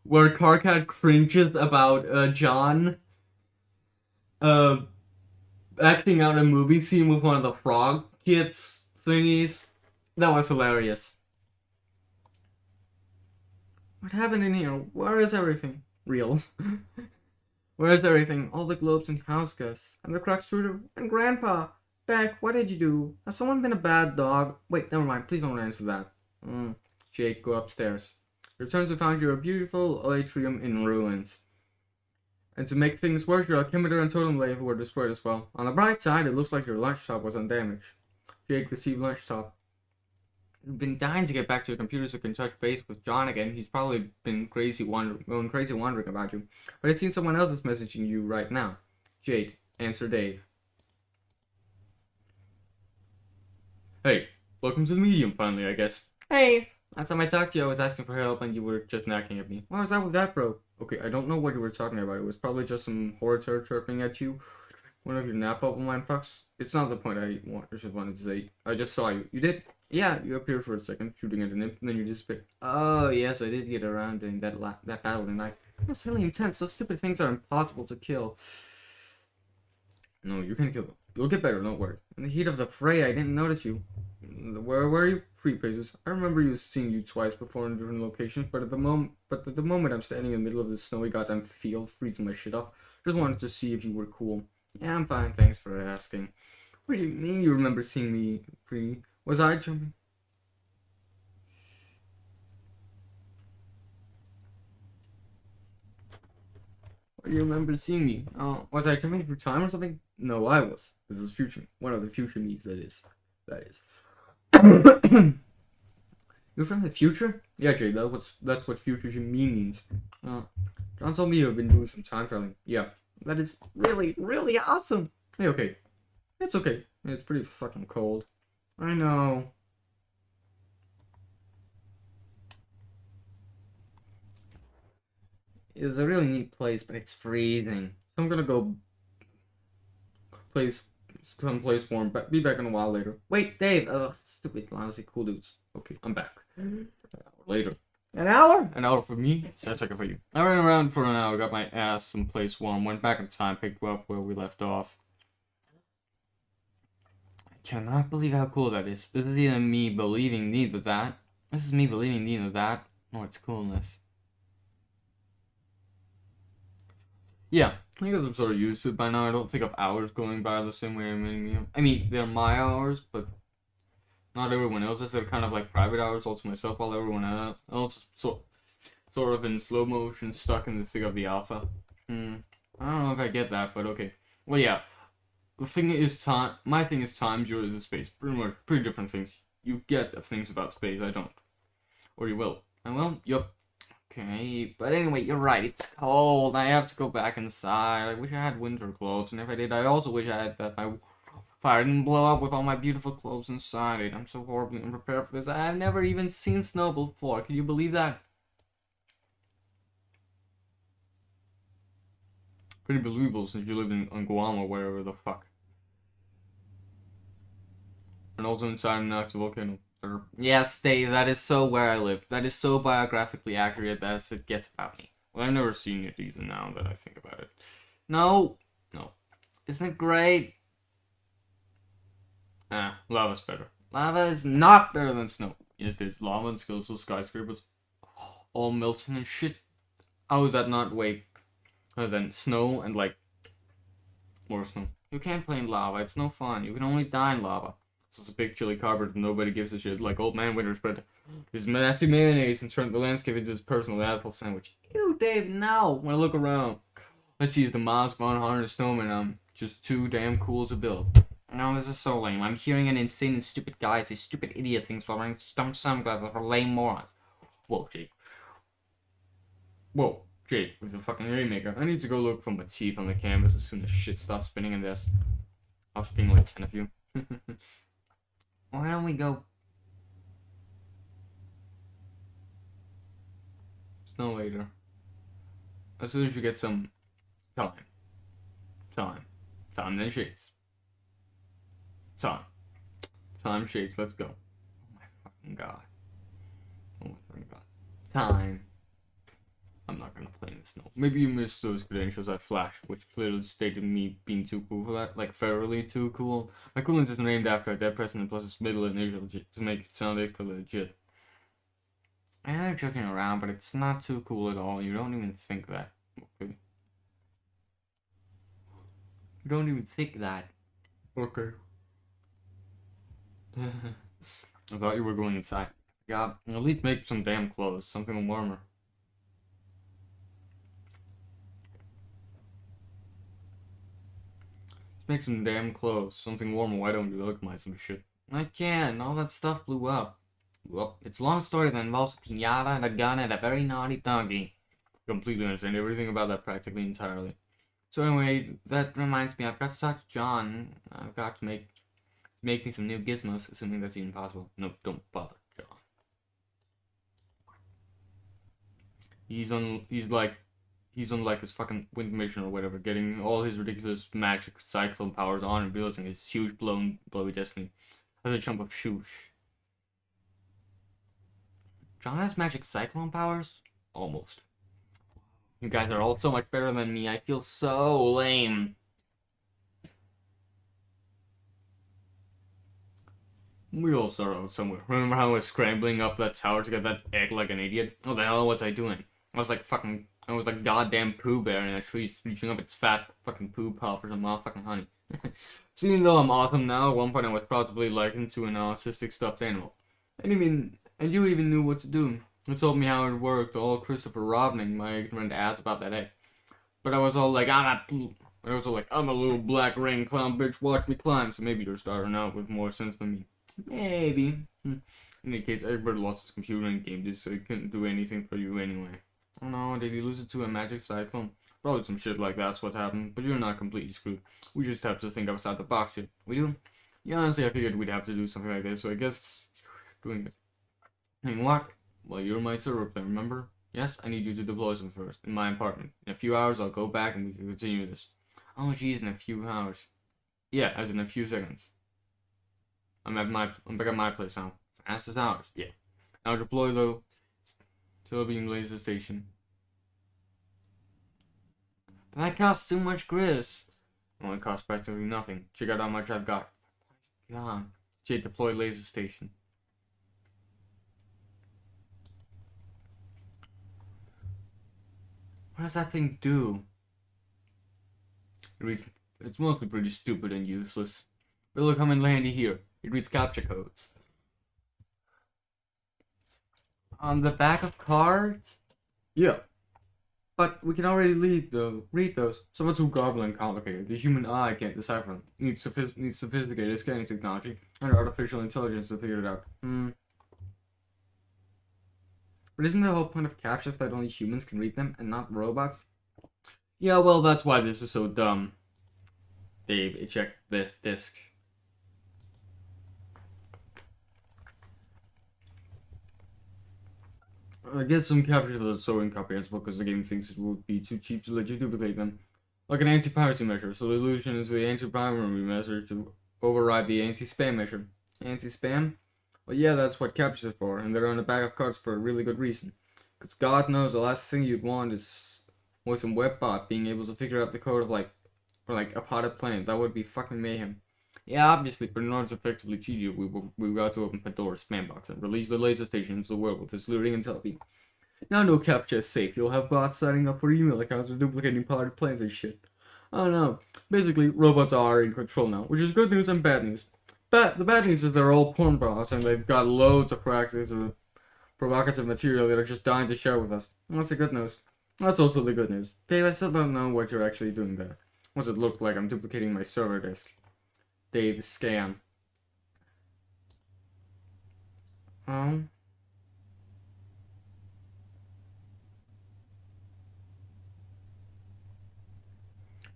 where Carcat cringes about John uh acting out a movie scene with one of the frog kids thingies. That was hilarious. What happened in here? Where is everything? Real. Where is everything? All the globes and house guests. And the crack shooter. And Grandpa! Beck, what did you do? Has someone been a bad dog? Wait, never mind. Please don't answer that. Jake, go upstairs. Return to find your beautiful atrium in ruins. And to make things worse, your altimeter and totem label were destroyed as well. On the bright side, it looks like your lunch top was undamaged. Jake received lunch top. You've been dying to get back to your computer so you can touch base with John again. He's probably been going crazy wondering about you. But it seems someone else is messaging you right now. Jake, answer Dave. Hey, welcome to the medium finally, I guess. Hey! Last time I talked to you, I was asking for help and you were just knocking at me. What was that with that, bro? Okay, I don't know what you were talking about. It was probably just some horror chirping at you. One of your nap bubble mind fucks. It's not the point I just wanted to say. I just saw you. You did? Yeah, you appeared for a second, shooting at an imp, and then you disappeared. Oh, yes, I did get around doing that battle tonight. It was really intense. Those stupid things are impossible to kill. No, you can kill them. You'll get better, don't worry. In the heat of the fray, I didn't notice you. Where were you? Free places. I remember seeing you twice before in different locations, but at the moment I'm standing in the middle of this snowy goddamn field, freezing my shit off. Just wanted to see if you were cool. Yeah, I'm fine, thanks for asking. What do you mean you remember seeing me? Was I jumping? What do you remember seeing me? Oh, was I jumping through time or something? No, I was. This is future. One of the future me's, that is. You're from the future? Yeah, Jay, that's what future me means. John told me you've been doing some time traveling. Yeah, that is really, really awesome. Hey, okay. It's okay. It's pretty fucking cold. I know. It's a really neat place, but it's freezing. So I'm gonna go someplace warm. But be back in a while later. Wait, Dave. Stupid, lousy, cool dudes. Okay, I'm back. An hour later. An hour? An hour for me? So a second for you. I ran around for an hour, got my ass someplace warm, went back in time, picked up where we left off. I cannot believe how cool that is. This is either me believing neither that. This is me believing neither that, nor its coolness. Yeah, I guess I'm sort of used to it by now. I don't think of hours going by the same way I mean, they're my hours, but not everyone else's. They're kind of like private hours all to myself, while everyone else is sort of in slow motion, stuck in the thick of the alpha. I don't know if I get that, but okay. Well, yeah. The thing is time. My thing is time, yours is space. Pretty different things. You get things about space, I don't. Or you will. I will? Yup. Okay, but anyway, you're right, it's cold. I have to go back inside. I wish I had winter clothes, and if I did, I also wish I had that my fire didn't blow up with all my beautiful clothes inside it. I'm so horribly unprepared for this. I've never even seen snow before. Can you believe that? Pretty believable since you live in Guam or wherever the fuck. And also inside an active volcano. Yes, Dave, that is so where I live. That is so biographically accurate as it gets about me. Well, I've never seen it either now that I think about it. No. Isn't it great? Lava's better. Lava is not better than snow. Yes, there's lava and skeletal skyscrapers all melting and shit. How is that not way other than snow and like more snow? You can't play in lava. It's no fun. You can only die in lava. So it's a big chili cardboard and nobody gives a shit. Like old man Winter spread his nasty mayonnaise and turned the landscape into his personal asshole sandwich. Ew, Dave, no. When I look around, I see is the miles of unharnessed snowman. I'm just too damn cool to build. No, this is so lame. I'm hearing an insane and stupid guy say stupid idiot things while wearing dumb sunglasses for lame morons. Whoa, Jake. With the fucking haymaker. I need to go look for my teeth on the canvas as soon as shit stops spinning in this. I'll being like 10 of you. Why don't we go? Snow later. As soon as you get some time. Time, then shades. Time shades, let's go. Oh my fucking god. Time. I'm not gonna play in the snow. Maybe you missed those credentials I flashed, which clearly stated me being too cool for that, like ferally too cool. My coolness is named after a dead president plus its middle initial to make it sound extra legit. I know you're joking around, but it's not too cool at all. You don't even think that. Okay. You don't even think that. Okay. I thought you were going inside. Yeah, at least make some damn clothes, something warmer. Make some damn clothes, something warmer. Why don't you look my some shit? I can't. All that stuff blew up. Well, it's a long story that involves a pinata and a gun and a very naughty doggy. Completely understand everything about that practically entirely. So anyway, that reminds me, I've got to talk to John. I've got to make me some new gizmos, assuming that's even possible. No, don't bother, John. He's on like his fucking wind mission or whatever, getting all his ridiculous magic cyclone powers on and realizing his huge blowy destiny as a chump of shoosh. John has magic cyclone powers? Almost. You guys are all so much better than me. I feel so lame. We all start out somewhere. Remember how I was scrambling up that tower to get that egg like an idiot? What the hell was I doing? I was like goddamn Pooh Bear in a tree reaching up its fat fucking poo paw for some motherfucking honey. So even though I'm awesome now, at one point I was probably likened to an autistic stuffed animal. And you even knew what to do. You told me how it worked, all Christopher Robning my ignorant ass about that egg. But I was all like, I'm a little black rain clown bitch, watch me climb. So maybe you're starting out with more sense than me. Maybe. In any case, Egbert lost his computer and game disk, so he couldn't do anything for you anyway. Oh no, did he lose it to a magic cyclone? Probably some shit like that's what happened, but you're not completely screwed. We just have to think outside the box here. We do? Yeah, honestly, I figured we'd have to do something like this, so I guess doing it. I mean, what? Well, you're my server player, remember? Yes, I need you to deploy some first, in my apartment. In a few hours, I'll go back and we can continue this. Oh, geez, in a few hours. Yeah, as in a few seconds. I'm back at my place now. Fast as hours. Yeah. Now deploy the telebeam laser station. But that costs too much grist. Well, it costs practically nothing. Check out how much I've got. God. Jade, deploy laser station. What does that thing do? It's mostly pretty stupid and useless. But it'll come in handy here. It reads captcha codes. On the back of cards? Yeah. But we can already read those. Some are too garbling and complicated. The human eye can't decipher them. Needs sophisticated scanning technology and artificial intelligence to figure it out. But isn't the whole point of captchas that only humans can read them and not robots? Yeah, well, that's why this is so dumb. Dave, check this disc. I guess some captures are so incomprehensible because the game thinks it would be too cheap to let you duplicate them. Like an anti-piracy measure, so the illusion is the anti-primary measure to override the anti-spam measure. Anti-spam? Well, yeah, that's what captures are for, and they're on the back of cards for a really good reason. Because God knows the last thing you'd want is some webbot being able to figure out the code of like a potted plant. That would be fucking mayhem. Yeah, obviously, but in order to effectively cheat you, we've got to open Pandora's spam box and release the laser station into the world with its luring and telebeam. Now no captcha is safe. You'll have bots signing up for email accounts and duplicating potted plants and shit. I don't know. Basically, robots are in control now, which is good news and bad news. But the bad news is they're all porn bots and they've got loads of provocative material that are just dying to share with us. That's the good news. That's also the good news. Dave, I still don't know what you're actually doing there. What's it look like? I'm duplicating my server disk. Dave, scan. Oh.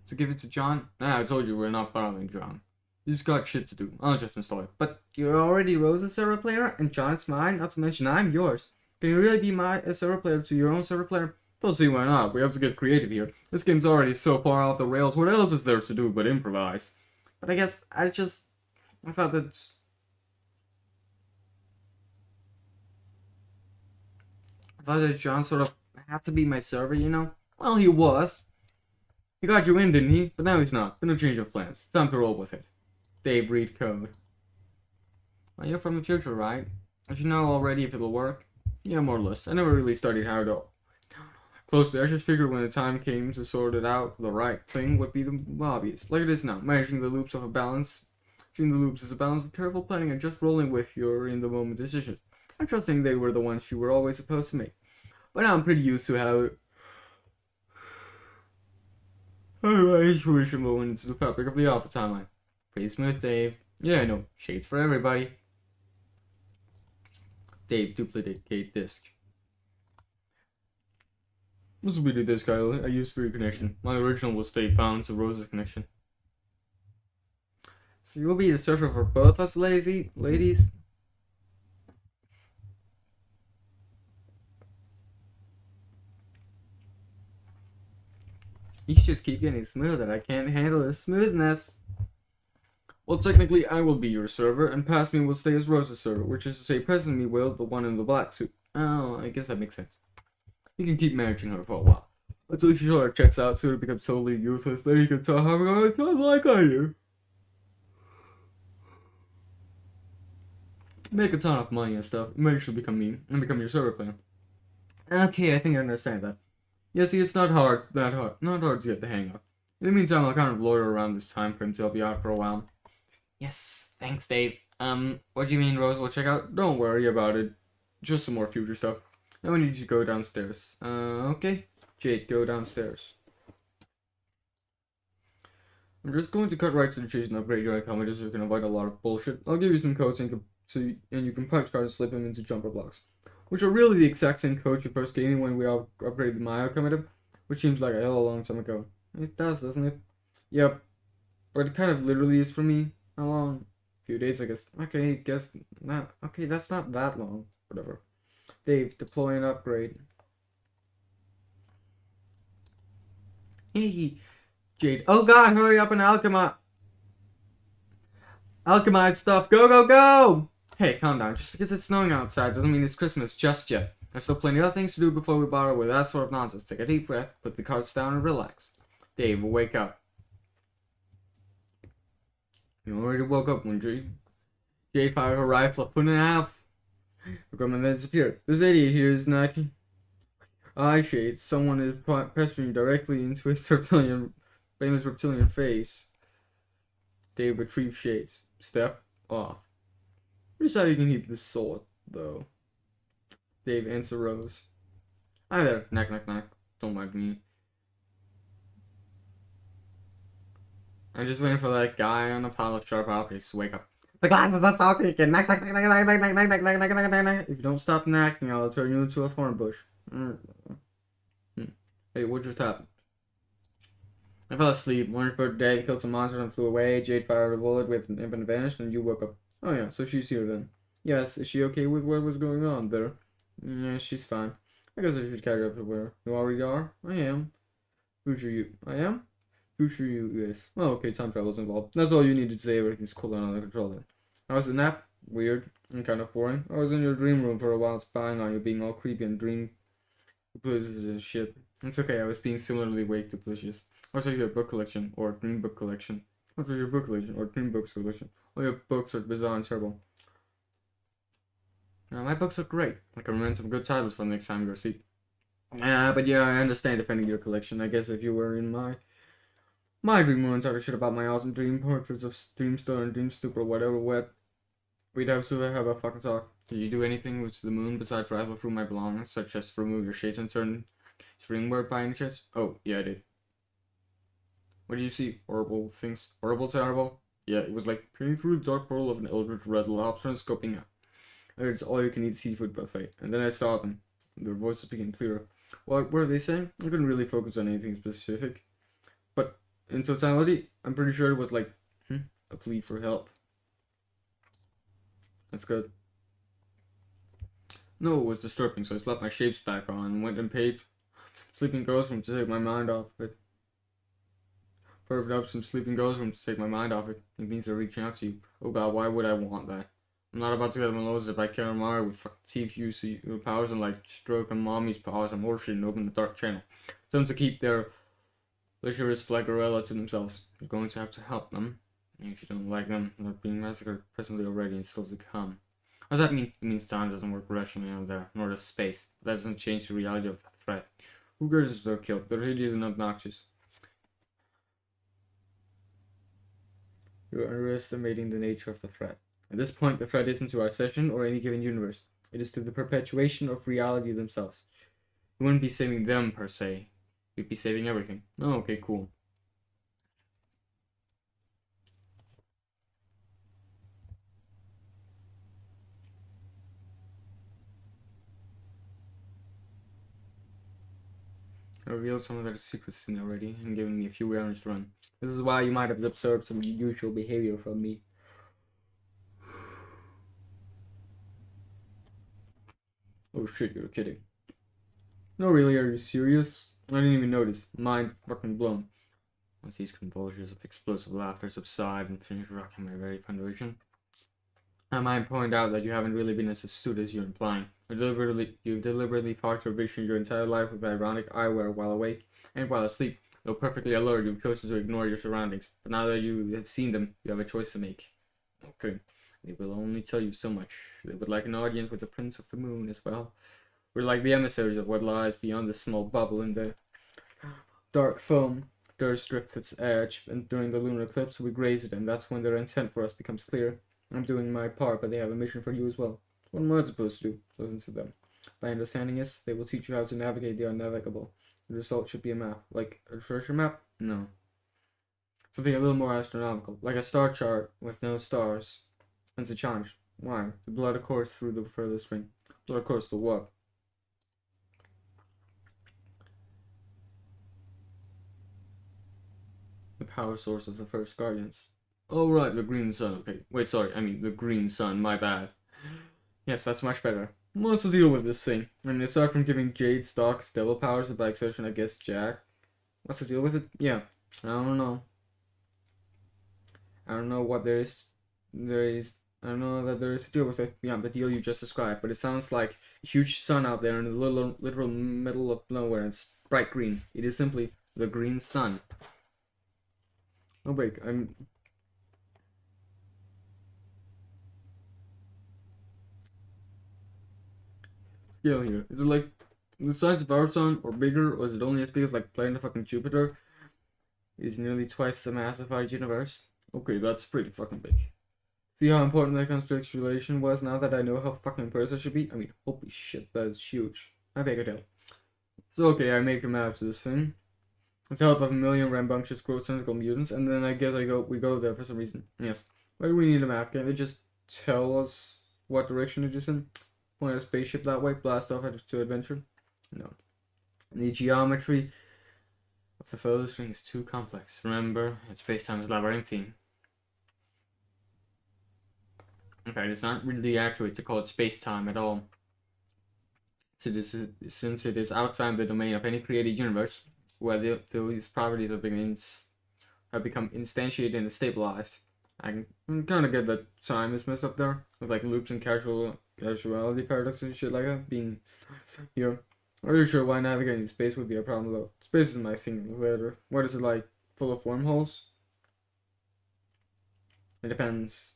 So give it to John? Nah, I told you we're not bothering John. You just got shit to do. I'll just install it. But you're already Rose's server player, and John's mine, not to mention I'm yours. Can you really be a server player to your own server player? Don't see why not. We have to get creative here. This game's already so far off the rails. What else is there to do but improvise? But I guess I thought that John sort of had to be my server, you know? Well, he was. He got you in, didn't he? But now he's not. Been a change of plans. Time to roll with it. Dave, read code. Well, you're from the future, right? Don't you know already if it'll work? Yeah, more or less. I never really studied how to closely. I just figured when the time came to sort it out, the right thing would be the obvious. Like it is now. Managing the loops of a balance. Between the loops is a balance of careful planning and just rolling with your in-the-moment decisions. I'm trusting they were the ones you were always supposed to make. But now I'm pretty used to how my intuition will into the fabric of the alpha timeline. Pretty smooth, Dave. Yeah, I know. Shades for everybody. Dave, duplicate disk. This will be the disk I used for your connection. My original will stay bound to Rose's connection. So you'll be the server for both us, ladies? You just keep getting smoother. I can't handle the smoothness. Well, technically, I will be your server, and past me will stay as Rose's server, which is to say, present me will, the one in the black suit. Oh, I guess that makes sense. You can keep managing her for a while. Until she sort of checks out, so it becomes totally useless, then you can tell having a time like I do. Make a ton of money and stuff, eventually become me, and become your server player. Okay, I think I understand that. Yeah, see, it's not hard to get the hang of. In the meantime, I'll kind of loiter around this time frame to help you out for a while. Yes, thanks, Dave. What do you mean, Rose will check out? Don't worry about it. Just some more future stuff. Now we need you to go downstairs. Okay. Jade, go downstairs. I'm just going to cut right to the chase and upgrade your account so you can avoid a lot of bullshit. I'll give you some codes and you can punch cards and slip them into jumper blocks, which are really the exact same codes you first gave me when we upgraded my account, which seems like a hell of a long time ago. It does, doesn't it? Yep. But it kind of literally is for me. How long? A few days, I guess. Okay, guess not. Okay, that's not that long. Whatever. Dave, deploy and upgrade. Hey, Jade. Oh god, hurry up and alchemize stuff. Go, go, go! Hey, calm down. Just because it's snowing outside doesn't mean it's Christmas just yet. There's still plenty of things to do before we bother with that sort of nonsense. Take a deep breath, put the cards down, and relax. Dave, wake up. You already woke up, wouldn't you? Jade fired her rifle, put it in half. The grandma then disappeared. This idiot here is knocking. Eye shades. Someone is pestering directly into his famous reptilian face. Dave retrieved shades. Step off. Here's how you can keep this sword, though. Dave answer Rose. Hi there. Knock, knock, knock. Don't mind me. I'm just waiting for that guy on a pile of sharp objects to wake up. The glasses are talking again. Knock, knock, knock, knock, knock, knock, knock, knock, knock, knock, knock, knock, knock. If you don't stop knocking, I'll turn you into a thorn bush. Hey, what just happened? I fell asleep. Orange bird Dave killed some monsters and flew away. Jade fired a bullet with an imp and vanished, and you woke up. Oh yeah, so she's here then. Yes, is she okay with what was going on there? Yeah, she's fine. I guess I should catch up to her. You already are? I am. Future you. I am? Future you, yes. Oh, okay, time travel's involved. That's all you need to say. Everything's cool and under control then. How was the nap? Weird and kind of boring. I was in your dream room for a while spying on you, being all creepy and dream and shit. It's okay, I was being similarly wake to Delicious. What's your book collection or dream book collection? What's your book collection or dream books collection? All your books are bizarre and terrible. My books are great. I can recommend some good titles for next time you sleep. But yeah, I understand defending your collection. I guess if you were in my dream room and talking shit about my awesome dream portraits of Dreamstar and Dreamstoop or whatever we'd have to have a fucking talk. Did you do anything with the moon besides rifle through my belongings, such as remove your shades and certain string word by any chance? Oh, yeah, I did. What did you see? Horrible things. Horrible, terrible? Yeah, it was like peering through the dark portal of an eldritch red lobster and scoping out. It's all you can eat seafood buffet. And then I saw them. Their voices became clearer. What were they saying? I couldn't really focus on anything specific. But in totality, I'm pretty sure it was like a plea for help. That's good. No, it was disturbing, so I slapped my shapes back on and went and paid Sleeping Ghost Room to take my mind off of it. Perved up some Sleeping Ghost Room to take my mind off it. It means they're reaching out to you. Oh god, why would I want that? I'm not about to get molested by Karamari with fucking TV powers and like stroking mommy's powers and more shit and open the dark channel. Tell them to keep their luxurious flagarella to themselves. You're going to have to help them. And if you don't like them, they're being massacred presently already and still to come. What does that mean? It means time doesn't work rationally out there, nor does space. But that doesn't change the reality of the threat. Who cares if they're killed? They're hideous and obnoxious. You're underestimating the nature of the threat. At this point, the threat isn't to our session or any given universe. It is to the perpetuation of reality themselves. You wouldn't be saving them, per se. You'd be saving everything. Oh, okay, cool. I revealed some of their secrets to me already and given me a few errands to run. This is why you might have observed some unusual behavior from me. Oh shit, you're kidding. No, really, are you serious? I didn't even notice. Mind fucking blown. Once these convulsions of explosive laughter subside and finish rocking my very foundation, I might point out that you haven't really been as astute as you're implying. You've deliberately fogged your vision your entire life with ironic eyewear while awake and while asleep. Though perfectly alert, you've chosen to ignore your surroundings. But now that you have seen them, you have a choice to make. Okay, they will only tell you so much. They would like an audience with the Prince of the Moon as well. We're like the emissaries of what lies beyond the small bubble in the dark foam. Durst drifts its edge, and during the lunar eclipse we graze it, and that's when their intent for us becomes clear. I'm doing my part, but they have a mission for you as well. What am I supposed to do? Listen to them. By understanding this, they will teach you how to navigate the unnavigable. The result should be a map. Like a treasure map? No. Something a little more astronomical. Like a star chart with no stars. It's a challenge. Why? To blood a course through the furthest ring. Blood a course to what? The power source of the first Guardians. Oh right, the green sun. Okay, wait, sorry, I mean the green sun, my bad. Yes, that's much better. What's the deal with this thing? I mean, aside from giving Jade Stock's devil powers by exception, I guess Jack. What's the deal with it? Yeah, I don't know. I don't know what there is. I don't know that there is to deal with it beyond the deal you just described, but it sounds like a huge sun out there in the literal middle of nowhere, and it's bright green. It is simply the green sun. Oh wait, I'm. Scale here. Is it like the size of our sun or bigger, or is it only as big as like planet fucking Jupiter? Is nearly twice the mass of our universe. Okay, that's pretty fucking big. See how important that constellation was now that I know how fucking impressed I should be? I mean, holy shit, that's huge. I beg a deal. So okay, I make a map to this thing. With the help of a million rambunctious growth tentacle mutants, and then I guess we go there for some reason. Yes. Why do we need a map? Can't they just tell us what direction it is in? Point a spaceship that way, blast off to adventure? No. The geometry of the furthest ring is too complex. Remember, space-time is labyrinthine. Okay, it's not really accurate to call it space-time at all. Since it is outside the domain of any created universe, where these properties have become instantiated and stabilized. I can kind of get that time is messed up there, with like loops and casuality paradoxes and shit like that being here. I'm not really sure why navigating space would be a problem though. Space is my thing. What is it like? Full of wormholes? It depends.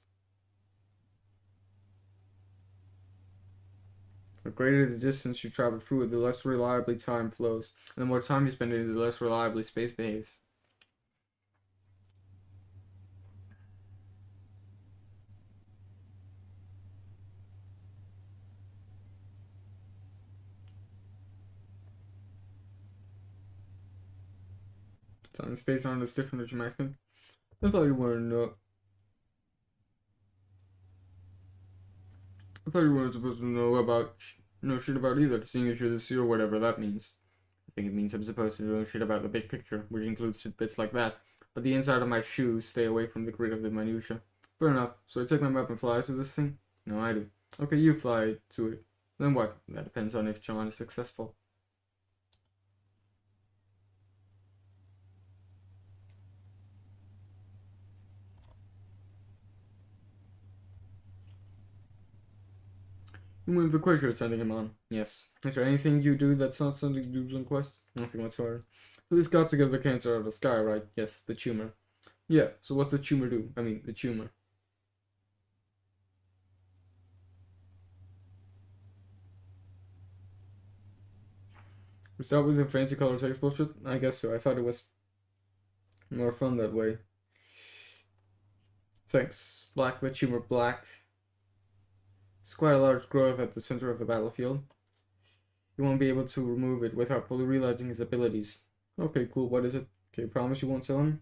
The greater the distance you travel through it, the less reliably time flows. And the more time you spend in it, the less reliably space behaves. Time and space aren't as different as you might think. I thought you weren't. I thought you weren't supposed to know shit about either, seeing as you're the sea or whatever that means. I think it means I'm supposed to know shit about the big picture, which includes bits like that. But the inside of my shoes stay away from the grid of the minutia. Fair enough. So I take my map and fly to this thing? No, I do. Okay, you fly to it. Then what? That depends on if John is successful. You move the quest you're sending him on. Yes. Is there anything you do that's not something you do on quest? Nothing whatsoever. So this got to give the cancer out of the sky, right? Yes, the tumor. Yeah, so what's the tumor do? I mean, the tumor. We start with the fancy color text bullshit? I guess so. I thought it was more fun that way. Thanks. Black, the tumor, black. It's quite a large growth at the center of the battlefield. You won't be able to remove it without fully realizing his abilities. Okay, cool. What is it? Okay, promise you won't tell him?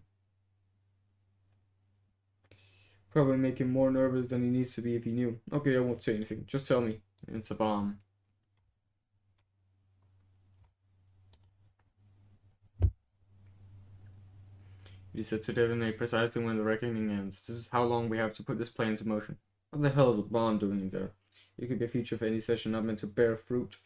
Probably make him more nervous than he needs to be if he knew. Okay, I won't say anything. Just tell me. It's a bomb. He said to detonate precisely when the reckoning ends. This is how long we have to put this plan into motion. What the hell is a bomb doing in there? It could be a feature of any session not meant to bear fruit.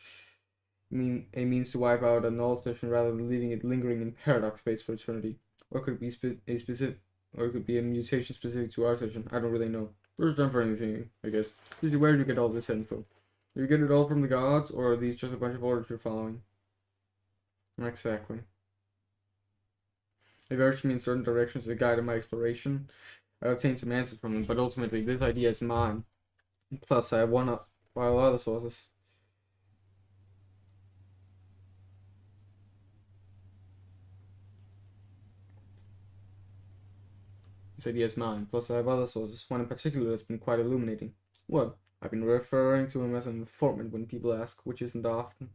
A means to wipe out a null session rather than leaving it lingering in paradox space for eternity. Or could it be a specific, or it could be a mutation specific to our session. I don't really know. First time for anything, I guess. Usually, where do you get all this info? Do you get it all from the gods, or are these just a bunch of orders you're following? Exactly. They've urged me in certain directions to guide my exploration. I obtained some answers from them, but ultimately this idea is mine. Plus, I have one while other sources. This idea is mine. Plus, I have other sources. One in particular that's been quite illuminating. What? I've been referring to him as an informant when people ask, which isn't often.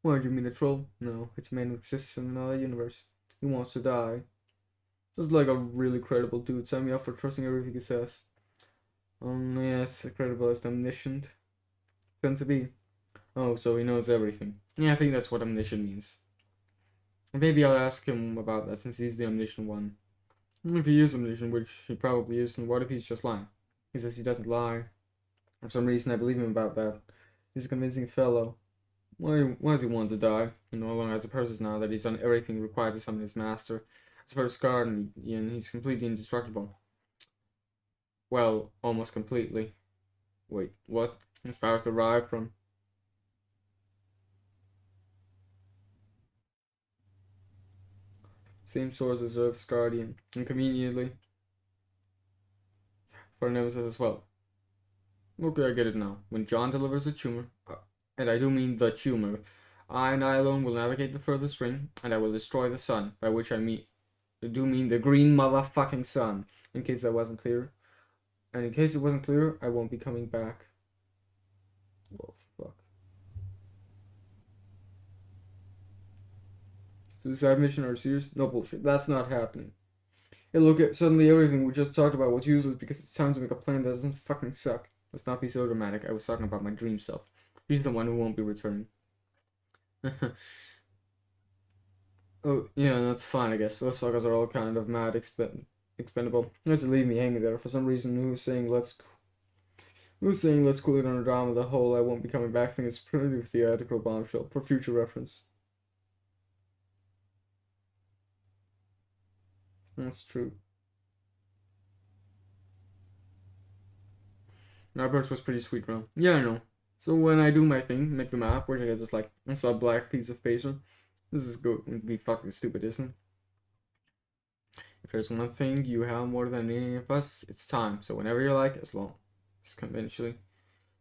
What, do you mean a troll? No, it's a man who exists in another universe. He wants to die. Just like a really credible dude. Sign me up for trusting everything he says. Yes, credible as omniscient. Tend to be. Oh, so he knows everything. Yeah, I think that's what omniscient means. Maybe I'll ask him about that since he's the omniscient one. If he is omniscient, which he probably isn't, what if he's just lying? He says he doesn't lie. For some reason, I believe him about that. He's a convincing fellow. Why does he want to die? He no longer has a purpose now that he's done everything required to summon his master. As for his guardian, he's completely indestructible. Well, almost completely. Wait, what? His powers derive from... Same source as Earth's guardian. Inconveniently. For nemesis as well. Okay, I get it now. When John delivers the tumor, and I do mean the tumor, I and I alone will navigate the furthest ring, and I will destroy the sun, by which I do mean the green motherfucking sun, in case that wasn't clear. And in case it wasn't clear, I won't be coming back. Oh, fuck. Suicide mission or serious? No bullshit. That's not happening. Hey, look, suddenly everything we just talked about was useless because it's time to make a plan that doesn't fucking suck. Let's not be so dramatic. I was talking about my dream self. He's the one who won't be returning. Oh, yeah, that's fine, I guess. Those fuckers are all kind of mad expendable. Let's leave me hanging there. For some reason, who's saying let's cool it on a drama the whole I won't be coming back thing is pretty theatrical bombshell for future reference. That's true. Our burst was pretty sweet, bro. Yeah, I know. So when I do my thing, make the map, which I guess is like, I saw a black piece of paper. This is going to be fucking stupid, isn't it? If there's one thing you have more than any of us, it's time. So whenever you like, as long as conventionally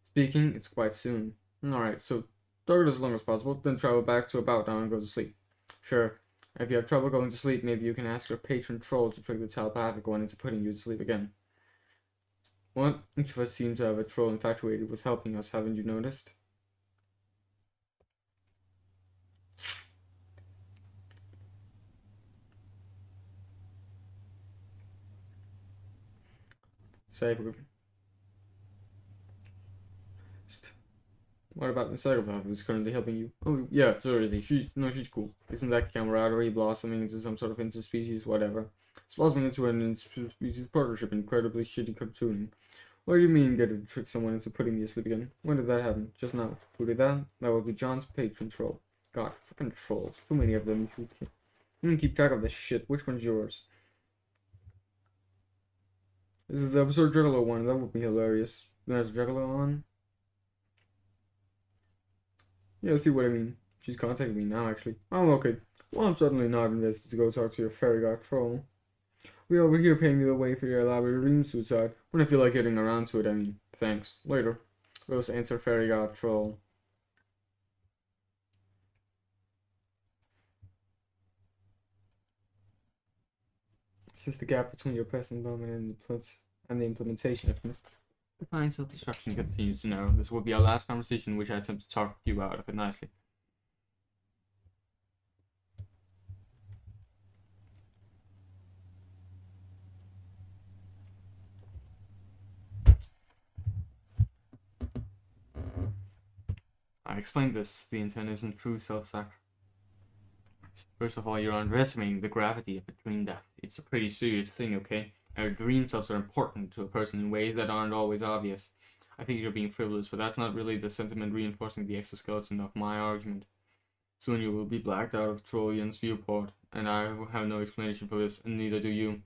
speaking, it's quite soon. Alright, so target as long as possible, then travel back to about now and go to sleep. Sure. If you have trouble going to sleep, maybe you can ask your patron troll to trick the telepathic one into putting you to sleep again. What? Each of us seems to have a troll infatuated with helping us, haven't you noticed? Say, what about the psychopath who's currently helping you? Oh, yeah, so is he. She's cool. Isn't that camaraderie blossoming into some sort of interspecies, whatever? It's blossoming into an interspecies partnership, incredibly shitty cartooning. What do you mean get to trick someone into putting me asleep again? When did that happen? Just now. Who did that? That would be John's patron troll. God, fucking trolls. Too many of them. You can keep track of this shit. Which one's yours? This is the absurd Juggalo one. That would be hilarious. There's Juggalo on. Yeah, see what I mean. She's contacting me now, actually. Oh, okay. Well, I'm certainly not invested to go talk to your fairy god troll. We over here paying me the way for your elaborate dream suicide. When I feel like getting around to it, I mean. Thanks. Later. Rose answer fairy god troll. Since the gap between your present moment and the implementation of Divine self-destruction continues to narrow. This will be our last conversation in which I attempt to talk you out of it nicely. I explained this. The intent isn't true self-sacrifice. First of all, you're underestimating the gravity of a dream death. It's a pretty serious thing, okay? Our dream selves are important to a person in ways that aren't always obvious. I think you're being frivolous, but that's not really the sentiment reinforcing the exoskeleton of my argument. Soon you will be blacked out of Trollian's viewport, and I have no explanation for this, and neither do you.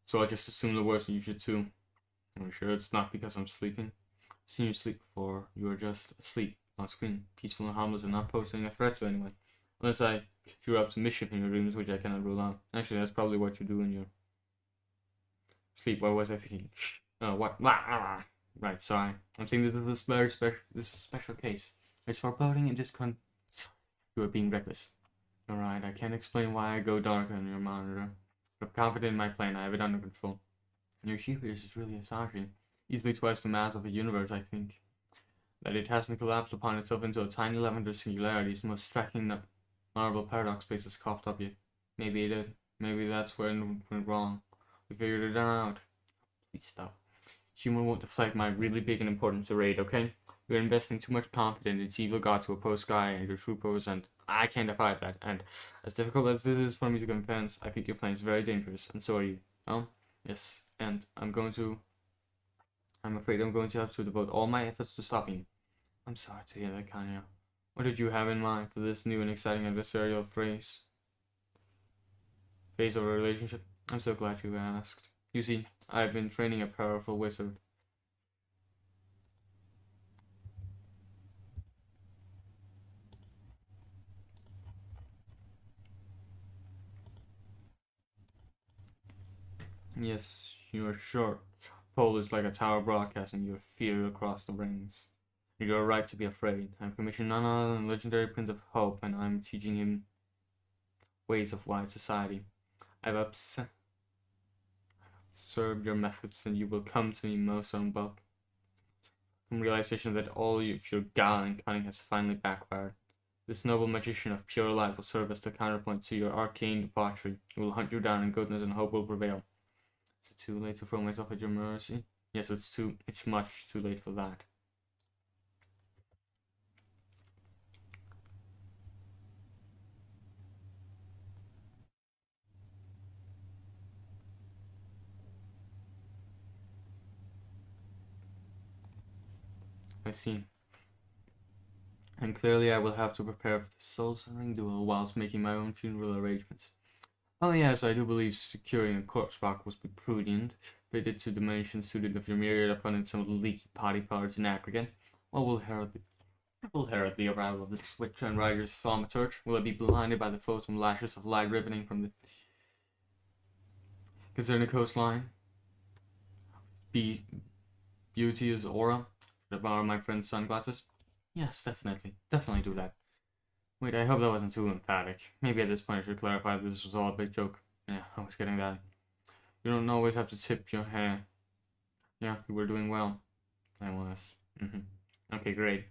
So I just assume the worst, and you should too. Are you sure it's not because I'm sleeping? I've seen you sleep before. You are just asleep, on screen, peaceful and harmless, and not posing a threat to anyone. Unless I drew up to mischief in your dreams, which I cannot rule out. Actually, that's probably what you do in your sleep. What was I thinking? Shh. Oh, what? Right, sorry. I'm saying this is a very special. This is a special case. It's foreboding and You are being reckless. Alright, I can't explain why I go dark on your monitor. But I'm confident in my plan. I have it under control. Your hubris is really astonishing. Easily twice the mass of a universe, I think. That it hasn't collapsed upon itself into a tiny lavender singularity is the most striking Marvel paradox space has coughed up yet. Maybe it did. Maybe that's where it went wrong. We figured it out. Please stop. Humor won't deflect my really big and important charade, okay? You're investing too much confidence in its evil god to oppose Sky and your true pose, and I can't abide that. And as difficult as it is for me to confess, I think your plan is very dangerous, and so are you. Oh? Yes, and I'm afraid I'm going to have to devote all my efforts to stopping you. I'm sorry to hear that, Kanye. What did you have in mind for this new and exciting adversarial phase of a relationship? I'm so glad you asked. You see, I've been training a powerful wizard. Yes, you're sure. Pole is like a tower broadcasting your fear across the rings. You're right to be afraid. I've commissioned none other than legendary Prince of Hope, and I'm teaching him ways of wide society. I've observed your methods, and you will come to me most unwelcome realization that all of your guile and cunning has finally backfired. This noble magician of pure light will serve as the counterpoint to your arcane debauchery. He will hunt you down, and goodness and hope will prevail. Is it too late to throw myself at your mercy? Yes, it's much too late for that. I see. And clearly I will have to prepare for the soul-sucking duel whilst making my own funeral arrangements. Oh yes, I do believe securing a corpse box would be prudent, fitted to dimensions suited of your myriad opponents and leaky potty parts in aggregate. What will herald the arrival of the Switch and Rider's thaumaturge? Will it be blinded by the photon lashes of light riveting from the concerning coastline? Beauty's aura? Should I borrow my friend's sunglasses? Yes, definitely. Definitely do that. Wait, I hope that wasn't too emphatic. Maybe at this point I should clarify that this was all a big joke. Yeah, I was getting that. You don't always have to tip your hair. Yeah, you were doing well. I was. Okay, great.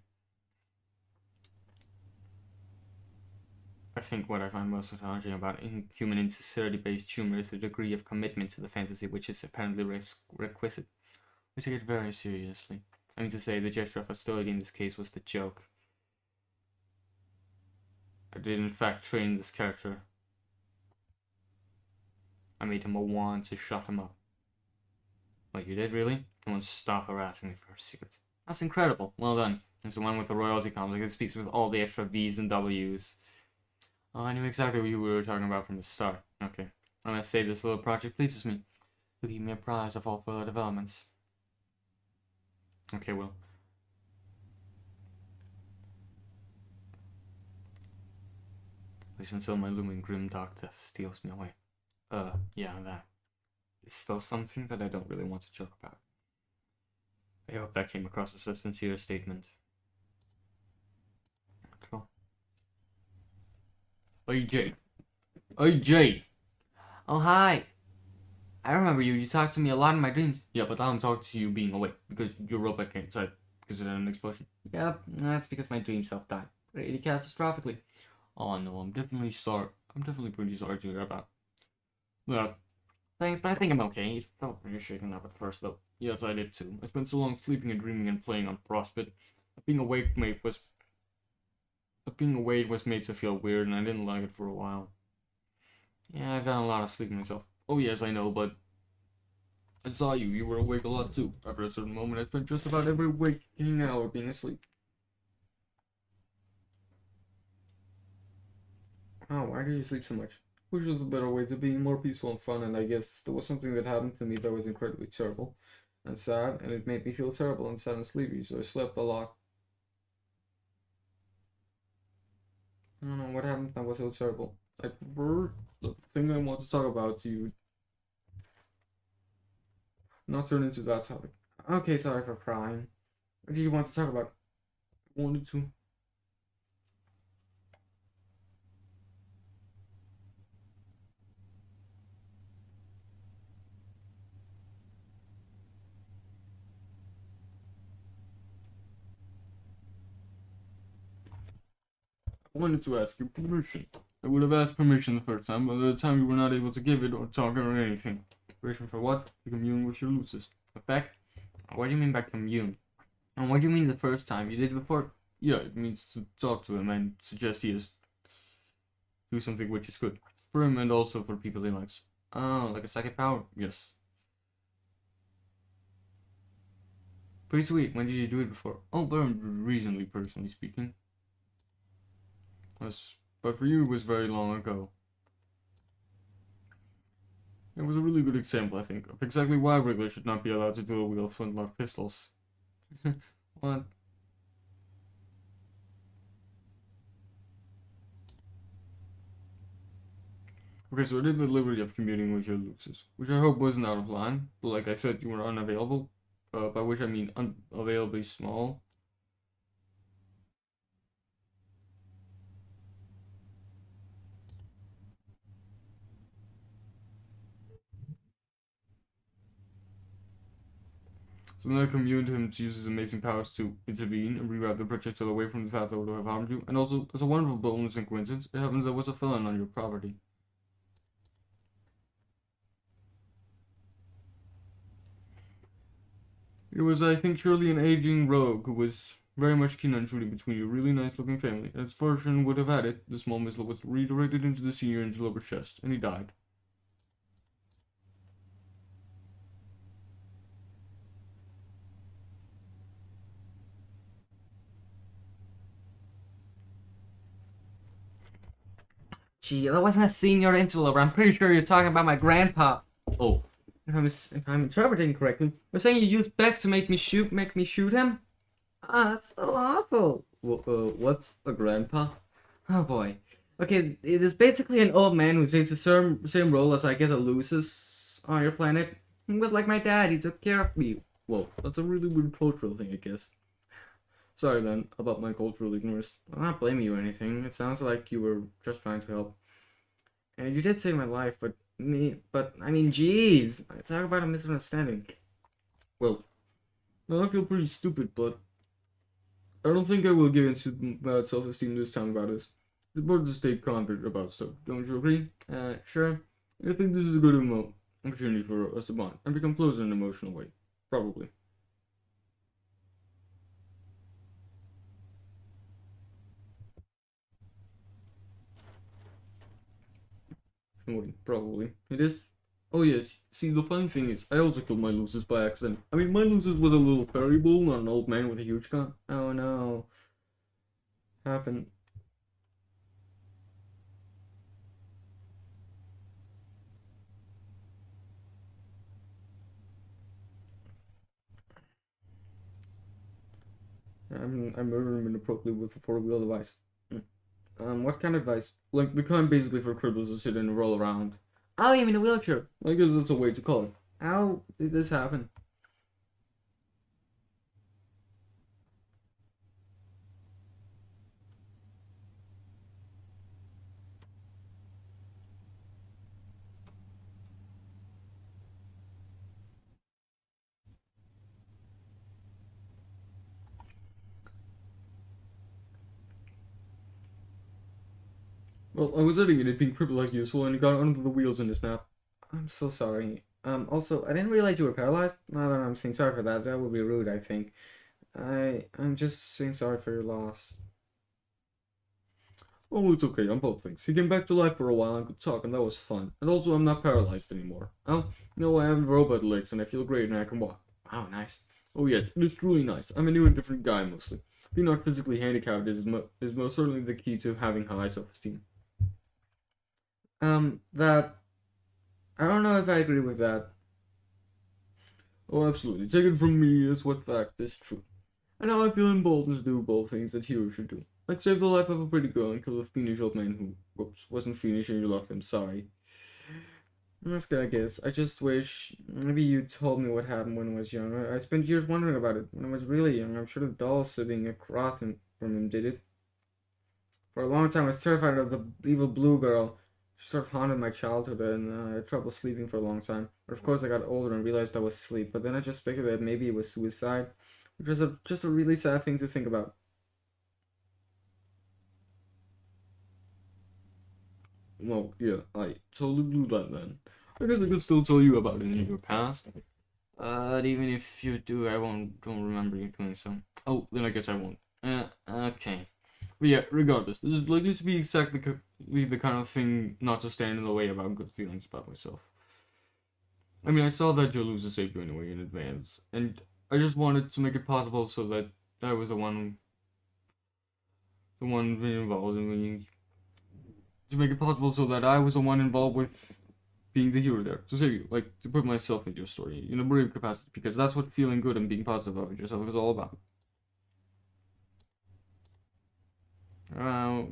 I think what I find most astonishing about human insincerity-based humor is the degree of commitment to the fantasy which is apparently requisite. We take it very seriously. I mean to say, the gesture of hostility in this case was the joke. I did in fact train this character. I made him a wand to shut him up. Like you did, really? No one stop harassing me for secrets. That's incredible. Well done. It's the one with the royalty complex. It speaks with all the extra V's and W's. Oh, I knew exactly what you were talking about from the start. Okay. I'm gonna say this little project pleases me. You keep me apprised of all further developments. Okay, well. least until my looming grim dark death steals me away. Yeah, that. It's still something that I don't really want to joke about. I hope that came across as a sincere statement. Cool. Hey, Jay. Hey, Jay! Oh, hi! I remember you. You talked to me a lot in my dreams. Yeah, but now I'm talking to you being awake because your robot came inside because of an explosion. Yep, that's because my dream self died. Really catastrophically. Oh no, I'm definitely sorry. I'm definitely pretty sorry to hear about. Yeah, thanks, but I think I'm okay. It felt pretty shaken up at first, though. Yes, I did too. I spent so long sleeping and dreaming and playing on Prospect. Being awake being awake was made to feel weird, and I didn't like it for a while. Yeah, I've done a lot of sleeping myself. Oh yes, I know, but I saw you. You were awake a lot too. After a certain moment, I spent just about every waking hour being asleep. Oh, why do you sleep so much? Which was a better way to be more peaceful and fun, and I guess there was something that happened to me that was incredibly terrible and sad, and it made me feel terrible and sad and sleepy, so I slept a lot. I don't know what happened that was so terrible. I prefer the thing I want to talk about to you, not turn into that topic. Okay, sorry for crying. What do you want to talk about? I wanted to. I wanted to ask your permission. I would have asked permission the first time, but at the time you were not able to give it or talk or anything. Permission for what? To commune with your losers. Back? What do you mean by commune? And what do you mean the first time? You did it before? Yeah, it means to talk to him and suggest he is do something which is good for him and also for people he likes. Oh, like a psychic power? Yes. Pretty sweet. When did you do it before? Oh, very recently, personally speaking. Yes, but for you, it was very long ago. It was a really good example, I think, of exactly why regulars should not be allowed to dual wield flintlock pistols. What? Okay, so it is the liberty of commuting with your losers, which I hope wasn't out of line, but like I said, you were unavailable, by which I mean unavailably small. So then I communed him to use his amazing powers to intervene and reroute the projectile away from the path that would have harmed you, and also, as a wonderful bonus and coincidence, it happens there was a felon on your property. It was, I think, surely an aging rogue who was very much keen on shooting between your really nice looking family. And as fortune would have had it, the small missile was redirected into the senior in his lower chest, and he died. Gee, that wasn't a senior interloper. I'm pretty sure you're talking about my grandpa. Oh, If I'm interpreting correctly, you're saying you used Bex to make me shoot him? Ah, that's so awful. What's a grandpa? Oh boy. Okay, it is basically an old man who takes the same role as I guess a Lucis on your planet. He was like my dad. He took care of me. Well, that's a really weird cultural thing, I guess. Sorry then about my cultural ignorance. I'm not blaming you or anything. It sounds like you were just trying to help. And you did save my life, but I mean, jeez, talk about a misunderstanding. Well, I feel pretty stupid, but I don't think I will give in to bad self-esteem this time about this. It's important to stay confident about stuff. Don't you agree? Sure. I think this is a good opportunity for us to bond and become closer in an emotional way. Probably. Probably. It is. Oh yes. See, the funny thing is, I also killed my Lucis by accident. I mean, my Lucis was a little fairy bull, not an old man with a huge gun. Oh no. Happened. I murdered him inappropriately with a four-wheel device. What kind of advice? Like the kind basically for cripples to sit and roll around. Oh, you mean a wheelchair? I guess that's a way to call it. How did this happen? Well, I was editing it being crippled like usual and it got under the wheels in a snap. I'm so sorry. Also, I didn't realize you were paralyzed. Now that I'm saying sorry for that, that would be rude, I think. I'm just saying sorry for your loss. Oh, it's okay, I'm both things. He came back to life for a while and could talk, and that was fun. And also, I'm not paralyzed anymore. Oh, no, I have robot legs, and I feel great, and I can walk. Wow, nice. Oh yes, it is truly nice. I'm a new and different guy, mostly. Being not physically handicapped is most certainly the key to having high self-esteem. That... I don't know if I agree with that. Oh, absolutely. Take it from me as what fact is true. And now I feel emboldened to do both things that heroes should do. Like save the life of a pretty girl and kill a fiendish old man who, whoops, wasn't fiendish and you loved him, sorry. That's good, I guess. I just wish maybe you told me what happened when I was young. I spent years wondering about it. When I was really young, I'm sure the doll sitting across from him did it. For a long time, I was terrified of the evil blue girl. She sort of haunted my childhood, and I had trouble sleeping for a long time. But of course, I got older and realized I was asleep. But then I just speculated that maybe it was suicide, which was just a really sad thing to think about. Well, yeah, I totally blew that then. I guess I could still tell you about it in your past. Even if you do, I don't remember you doing so. Oh, then I guess I won't. Okay. But yeah, regardless, this is likely to be exactly the kind of thing not to stand in the way about good feelings about myself. I mean, I saw that your loser saved you anyway in advance, and I just wanted to make it possible so that I was the one being involved in to make it possible so that I was the one involved with being the hero there, to save you, like to put myself into your story in a brave capacity, because that's what feeling good and being positive about yourself is all about.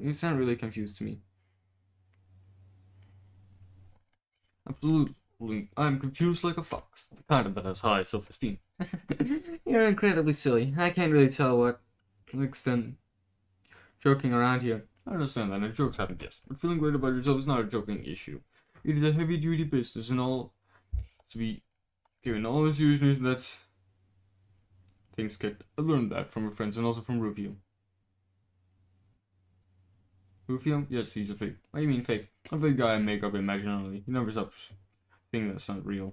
You sound really confused to me. Absolutely, I'm confused like a fox, the kind of that has high self-esteem. You're incredibly silly. I can't really tell what extent joking around here. I understand that, and jokes happen, yes, but feeling great about yourself is not a joking issue. It is a heavy-duty business, and all to be given all the seriousness that's things get. I learned that from my friends and also from Rufio. Rufio? Yes, he's a fake. What do you mean fake? A fake guy I make up imaginarily. He never stops thinking that's not real.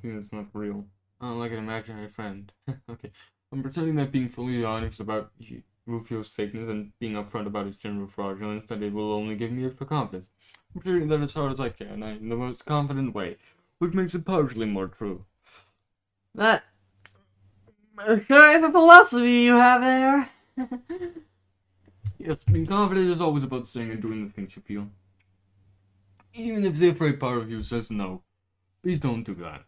Think that's not real. Like an imaginary friend. Okay. I'm pretending that being fully honest about Rufio's fakeness and being upfront about his general fraudulence, that it will only give me extra confidence. I'm treating that as hard as I can, in the most confident way, which makes it partially more true. That kind of philosophy you have there. Yes, being confident is always about saying and doing the things you feel. Even if the afraid part of you says no, please don't do that.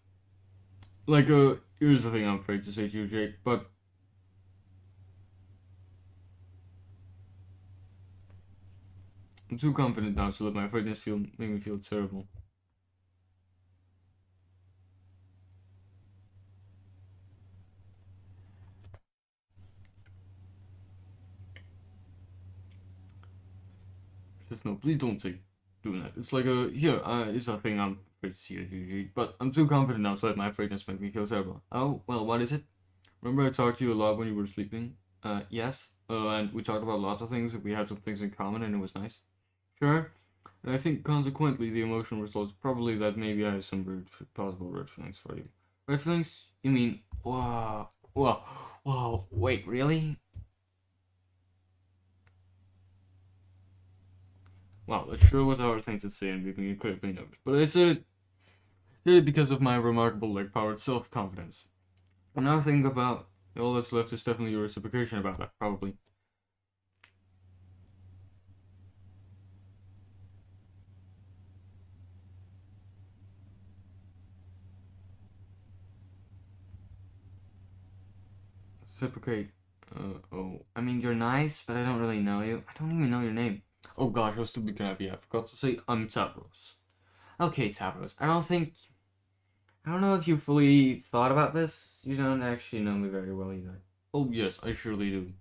Like, here's the thing I'm afraid to say to you, Jake, but I'm too confident now to let my afraidness make me feel terrible. Just no, please don't say doing that. It's like it's a thing I'm afraid to see at you, but I'm too confident now to let my afraidness make me feel terrible. Oh, well, what is it? Remember I talked to you a lot when you were sleeping? Yes. And we talked about lots of things, we had some things in common, and it was nice. Sure. And I think consequently the emotional result is probably that maybe I have some possible red feelings for you. Red feelings? You mean, wow, wait, really? Wow, that sure was a hard thing to say and make me incredibly nervous. But I did it because of my remarkable, powered self-confidence. And now I think about all that's left is definitely your reciprocation about that, probably. Reciprocate. Oh. I mean, you're nice, but I don't really know you. I don't even know your name. Oh gosh, how stupid can I be? I forgot to say I'm Tavros. Okay, Tavros. I don't know if you fully thought about this. You don't actually know me very well either. Oh yes, I surely do.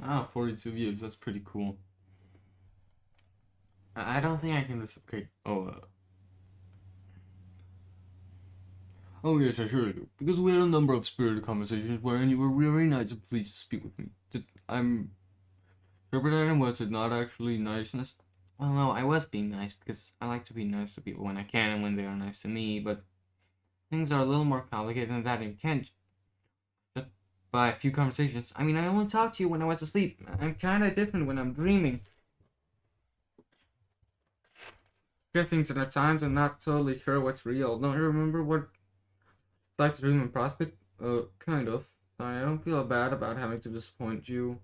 Ah, 42 views. That's pretty cool. I don't think I can reciprocate. Oh yes, I surely do. Because we had a number of spirited conversations wherein you were very nice and pleased to speak with me. I'm interpreting was it not actually niceness? Well, no, I was being nice because I like to be nice to people when I can and when they are nice to me, but things are a little more complicated than that and you can't just by a few conversations. I mean, I only talk to you when I was asleep. I'm kind of different when I'm dreaming. Get things, and at times I'm not totally sure what's real. Don't you remember what it's like to dream in prospect? Kind of. I don't feel bad about having to disappoint you.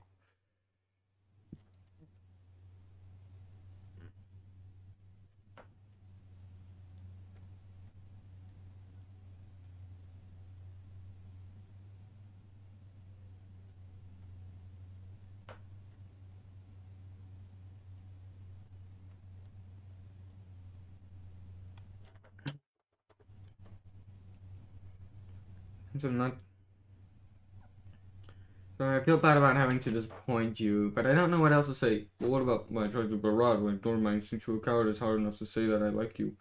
I'm not. So I feel bad about having to disappoint you, but I don't know what else to say. Well, what about when I tried to barrage when ignoring my instinctual cowardice hard enough to say that I like you?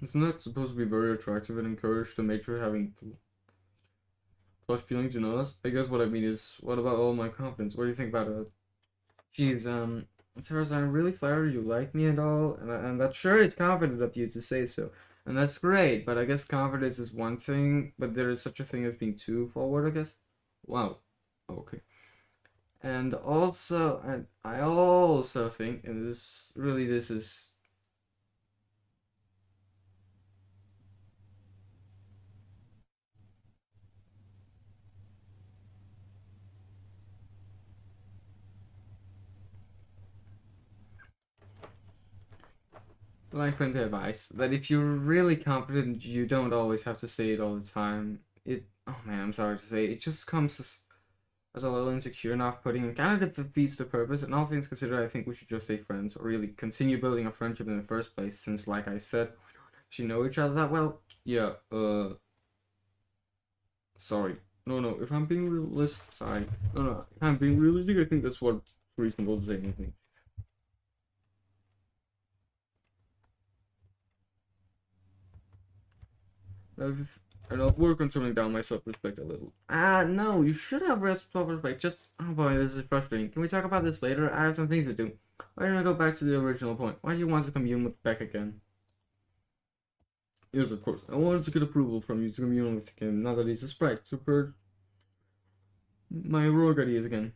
Isn't that supposed to be very attractive and encourage the nature having flush feelings, you know? That's, I guess what I mean is, what about all my confidence? What do you think about it? Jeez, Sarah, I'm really flattered you like me and all, and that sure is confident of you to say so. And that's great, but I guess confidence is one thing, but there is such a thing as being too forward, I guess. Wow. Okay. And I also think, and this is like friendly advice that if you're really confident, you don't always have to say it all the time. Oh man, I'm sorry to say, it just comes as a little insecure and off-putting and kind of defeats the purpose. And all things considered, I think we should just stay friends or really continue building a friendship in the first place. Since, like I said, we don't actually know each other that well. Yeah. Sorry. No. If I'm being realistic, sorry. No. If I'm being realistic, I think that's what's reasonable to say. Anything. And I'll work on toning down my self-respect a little. No, you should have self-respect. Oh boy, this is frustrating. Can we talk about this later? I have some things to do. Why don't I go back to the original point? Why do you want to commune with Beck again? Yes, of course. I wanted to get approval from you to commune with him now that he's a sprite. Super. My heroic ideas again.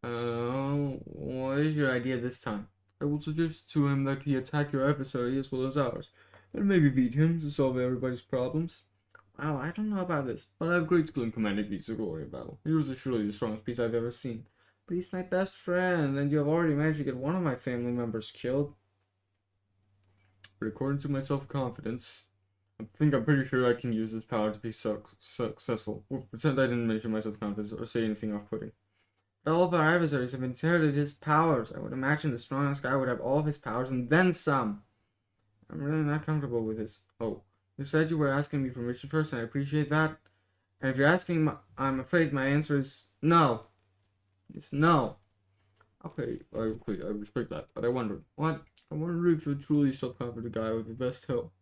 What is your idea this time? I will suggest to him that he attack your adversary as well as ours, and maybe beat him to solve everybody's problems. Wow, I don't know about this, but I have great skill in commanding beasts of glory in battle. Yours is surely the strongest beast I've ever seen. But he's my best friend, and you have already managed to get one of my family members killed. But according to my self-confidence, I'm pretty sure I can use this power to be successful. We'll pretend I didn't mention my self-confidence or say anything off-putting. All of our adversaries have inherited his powers. I would imagine the strongest guy would have all of his powers and then some. I'm really not comfortable with this. Oh, you said you were asking me permission first, and I appreciate that. And if you're asking, I'm afraid my answer is no. It's no. Okay, I respect that. But I wonder if you're truly self-confident guy with the best help.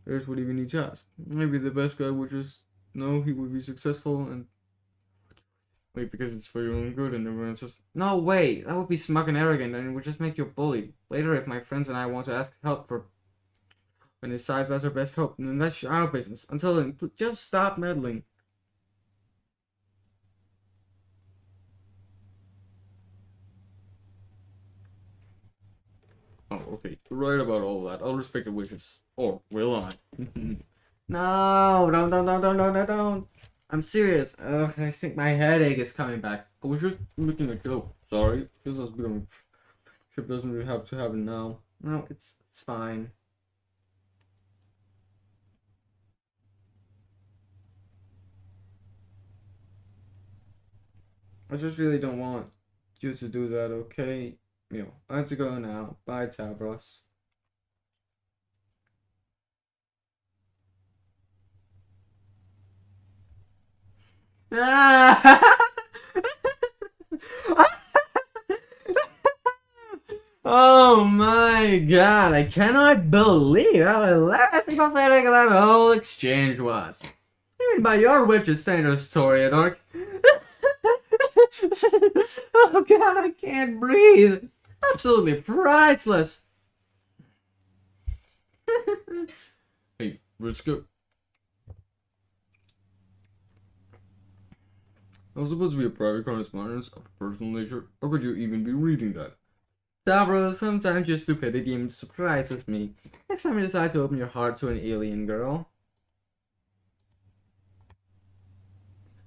Here's what even needs to ask. Maybe the best guy would just know he would be successful and wait, because it's for your own good and everyone says, no way, that would be smug and arrogant and it would just make you a bully. Later, if my friends and I want to ask help for when it decides that's our best hope, then that's our business. Until then, just stop meddling. okay. You're right about all that. I'll respect your wishes. Or will I? No, don't. I'm serious. Ugh, I think my headache is coming back. I was just making a joke. Sorry. This has been Ship doesn't really have to have it now. No, it's fine. I just really don't want you to do that, okay? I have to go now. Bye, Tabros. Oh my god, I cannot believe how hilarious and pathetic that whole exchange was. Even by your witch's standards, Toreador. Oh god, I can't breathe. Absolutely priceless. Hey, Briscoe. I was supposed to be a private correspondence of personal nature, or could you even be reading that? Stavros, sometimes your stupidity surprises me. Next time you decide to open your heart to an alien girl,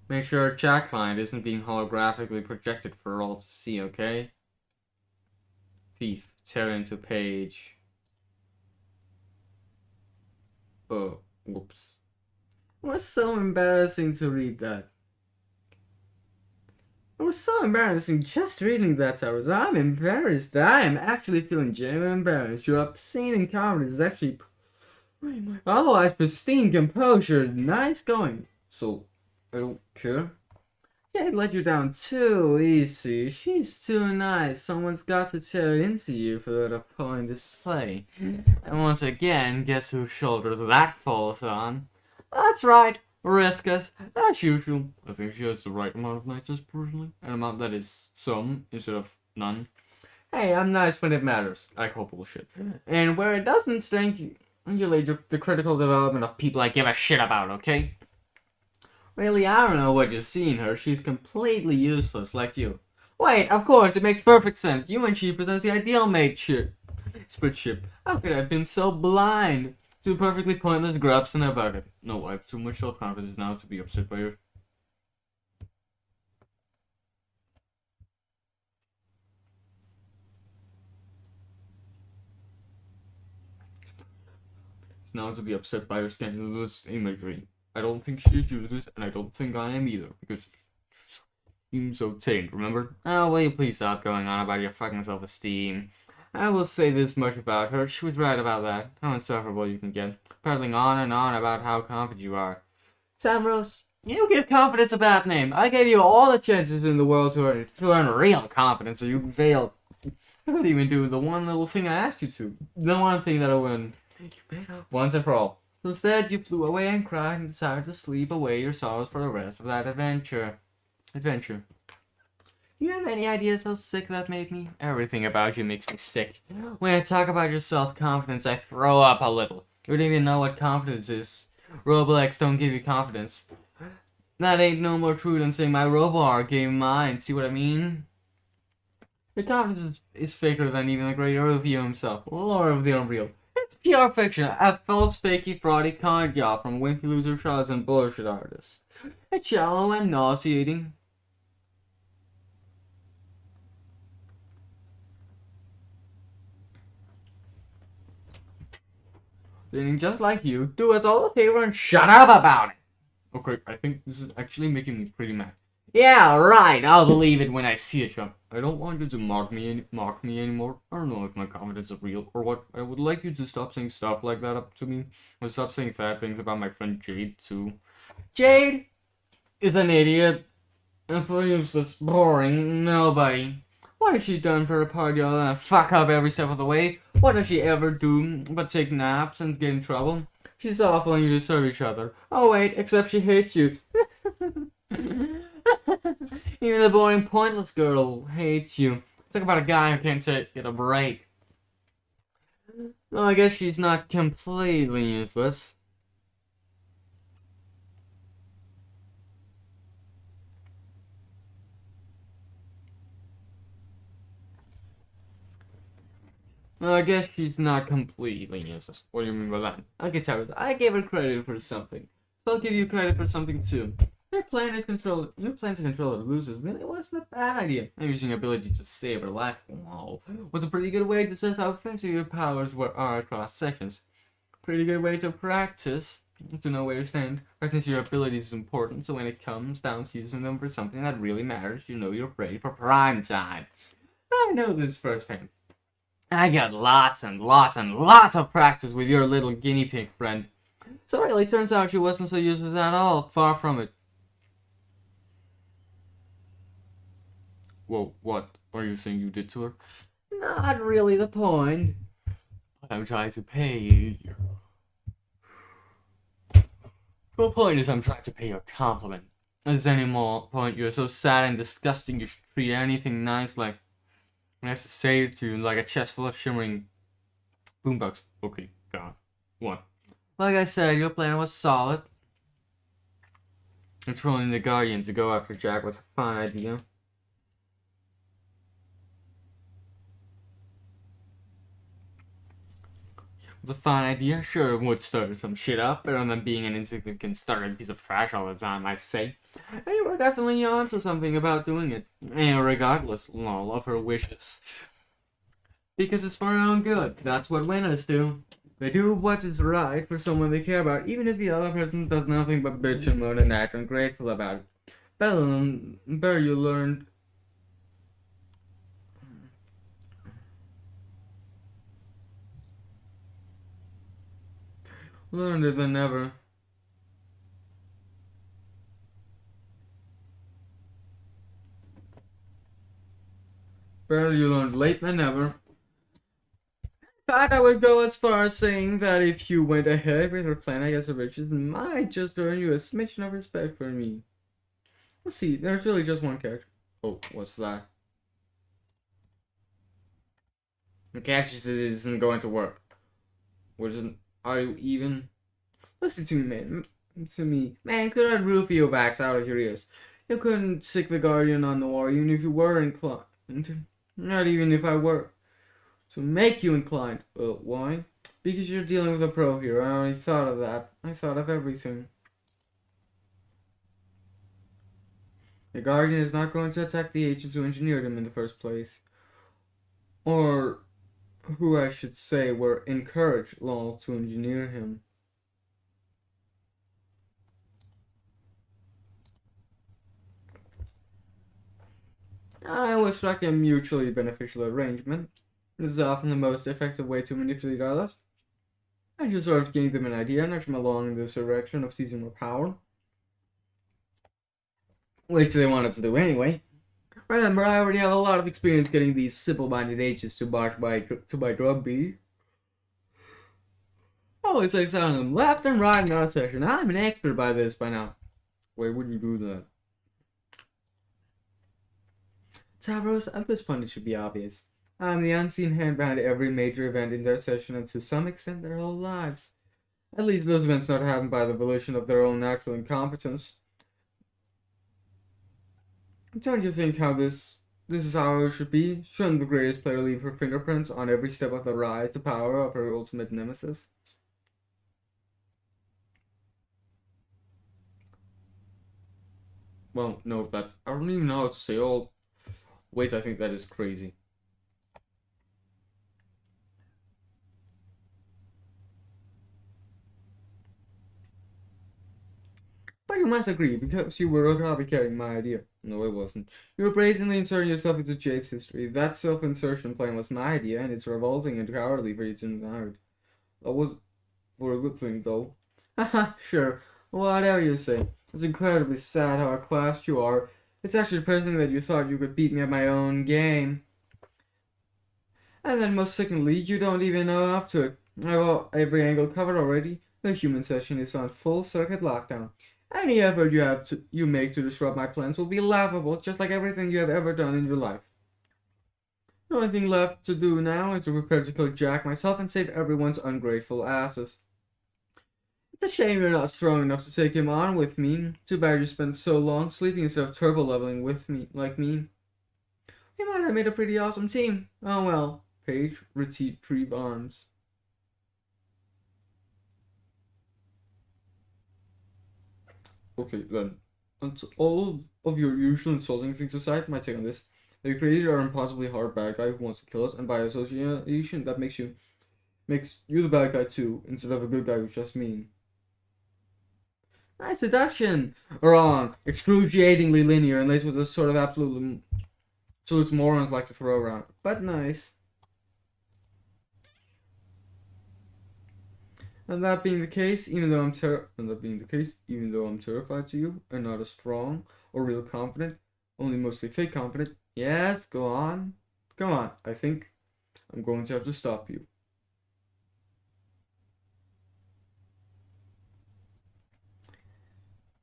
make sure our chat client isn't being holographically projected for all to see, okay? Thief, tear into page. Oh, whoops. It was so embarrassing to read that. It was so embarrassing just reading that, Towers. I'm embarrassed. I am actually feeling genuinely embarrassed. Your obscene incompetence is actually otherwise pristine composure. Nice going. So, I don't care? Yeah, it let you down too easy. She's too nice. Someone's got to tear into you for that appalling display. And once again, guess whose shoulders that falls on? That's right, Riskus, as usual. I think she has the right amount of niceness, personally. An amount that is some instead of none. Hey, I'm nice when it matters. I call bullshit. And where it doesn't, strangulate the critical development of people I give a shit about, okay? Really, I don't know what you see in her. She's completely useless, like you. Wait, of course, it makes perfect sense. You and she presents the ideal mateship. Spritship. How could I have been so blind? Two perfectly pointless grubs in a bucket. No, I have too much self-confidence now to be upset by her. It's now to be upset by her scandalous imagery. I don't think she is useless, and I don't think I am either, because she seems so tame, remember? Oh, will you please stop going on about your fucking self-esteem? I will say this much about her. She was right about that. How insufferable you can get. Prattling on and on about how confident you are. Samros, you give confidence a bad name. I gave you all the chances in the world to earn real confidence, so you failed. I couldn't even do the one little thing I asked you to. The one thing that I would once and for all. Instead, you flew away and cried and decided to sleep away your sorrows for the rest of that adventure. You have any ideas how sick that made me? Everything about you makes me sick. When I talk about your self-confidence, I throw up a little. You don't even know what confidence is. Roblex don't give you confidence. That ain't no more true than saying my Roboar gave mine. See what I mean? Your confidence is faker than even the great Rufio himself, Lord of the Unreal. It's pure fiction. A false, fakey, fraudy con job from wimpy loser shots and bullshit artists. It's shallow and nauseating. Feeling just like you, do us all a favor and shut up about it. Okay, I think this is actually making me pretty mad. Yeah, right. I'll believe it when I see it, Sean. I don't want you to mock me anymore. I don't know if my confidence is real or what. I would like you to stop saying stuff like that up to me. And stop saying fat things about my friend Jade, too. Jade is an idiot. And for useless, boring, nobody. What has she done for a party other than fuck up every step of the way? What does she ever do but take naps and get in trouble? She's awful and you deserve each other. Oh wait, except she hates you. Even the boring, pointless girl hates you. Talk about a guy who can't get a break. Well, I guess she's not completely useless. I guess she's not completely useless. What do you mean by that? Okay, Towers, I gave her credit for something. So I'll give you credit for something too. Your plan to control the losers really wasn't a bad idea. And using your ability to save her life was a pretty good way to assess how effective your powers are across sessions. Pretty good way to practice, to know where you stand. Practice your abilities is important, so when it comes down to using them for something that really matters, you know you're ready for prime time. I know this firsthand. I got lots and lots and lots of practice with your little guinea pig friend. So it really turns out she wasn't so useless at all. Far from it. Well, what are you saying you did to her? Not really the point. But I'm trying to pay you. The point is I'm trying to pay you a compliment. Is any more point you're so sad and disgusting you should treat anything nice like to say to you like a chest full of shimmering boombox. Okay, God. What? Like I said, your plan was solid. Controlling the Guardian to go after Jack was a fine idea. It was a fine idea. Sure, it would stir some shit up, better than being an insignificant starving piece of trash all the time, I'd say. And you were definitely onto something about doing it. And regardless, lol, of her wishes. Because it's for her own good. That's what winners do. They do what is right for someone they care about, even if the other person does nothing but bitch and moan and act ungrateful about it. Better you learned. Learned it than ever. Better you learned late than never. In fact, I would go as far as saying that if you went ahead with her plan against the riches, it might just earn you a smidgen of respect from me. We'll see, there's really just one catch. Oh, what's that? The catch is it isn't going to work. Are you even? Listen to me, man. Man, could I Rufio backs out of your ears? You couldn't sick the Guardian on the war, even if you were inclined. Not even if I were. To make you inclined. Why? Because you're dealing with a pro here. I already thought of that. I thought of everything. The Guardian is not going to attack the agents who engineered him in the first place. Or who I should say were encouraged, lol, to engineer him. I was struck a mutually beneficial arrangement. This is often the most effective way to manipulate others. I just sort of gave them an idea, nudge them along in this direction of seizing more power. Which they wanted to do anyway. Remember, I already have a lot of experience getting these simple-minded agents to bark to my drum beat. Always takes on them left and right in our session. I'm an expert by now. Why would you do that? Tavros, at this point it should be obvious. I'm the unseen hand behind every major event in their session and to some extent their whole lives. At least those events not happen by the volition of their own natural incompetence. Don't you think how this is how it should be? Shouldn't the greatest player leave her fingerprints on every step of the rise to power of her ultimate nemesis? Well, no, I don't even know how to say all. Wait, I think that is crazy. But you must agree, because you were copycatting my idea. No, it wasn't. You were brazenly inserting yourself into Jade's history. That self-insertion plan was my idea, and it's revolting and cowardly for you to deny it. That was for a good thing, though. Haha, sure. Whatever you say. It's incredibly sad how outclassed you are. It's actually depressing that you thought you could beat me at my own game. And then most secondly, you don't even know up to it. I have every angle covered already. The human session is on full circuit lockdown. Any effort you make to disrupt my plans will be laughable, just like everything you have ever done in your life. The only thing left to do now is to prepare to kill Jack myself and save everyone's ungrateful asses. It's a shame you're not strong enough to take him on with me. Too bad you spent so long sleeping instead of turbo leveling with me, like me. We might have made a pretty awesome team. Oh well. Page, retrieve arms. Okay, then. And all of your usual insulting things aside, my take on this. You created an impossibly hard bad guy who wants to kill us, and by association, that makes you the bad guy too, instead of a good guy who's just mean. Nice deduction! Wrong. Excruciatingly linear and laced with a sort of absolute morons like to throw around. But nice. And that being the case, even though I'm terrified to you, and not as strong or real confident, only mostly fake confident. Yes, go on. Come on. I think I'm going to have to stop you.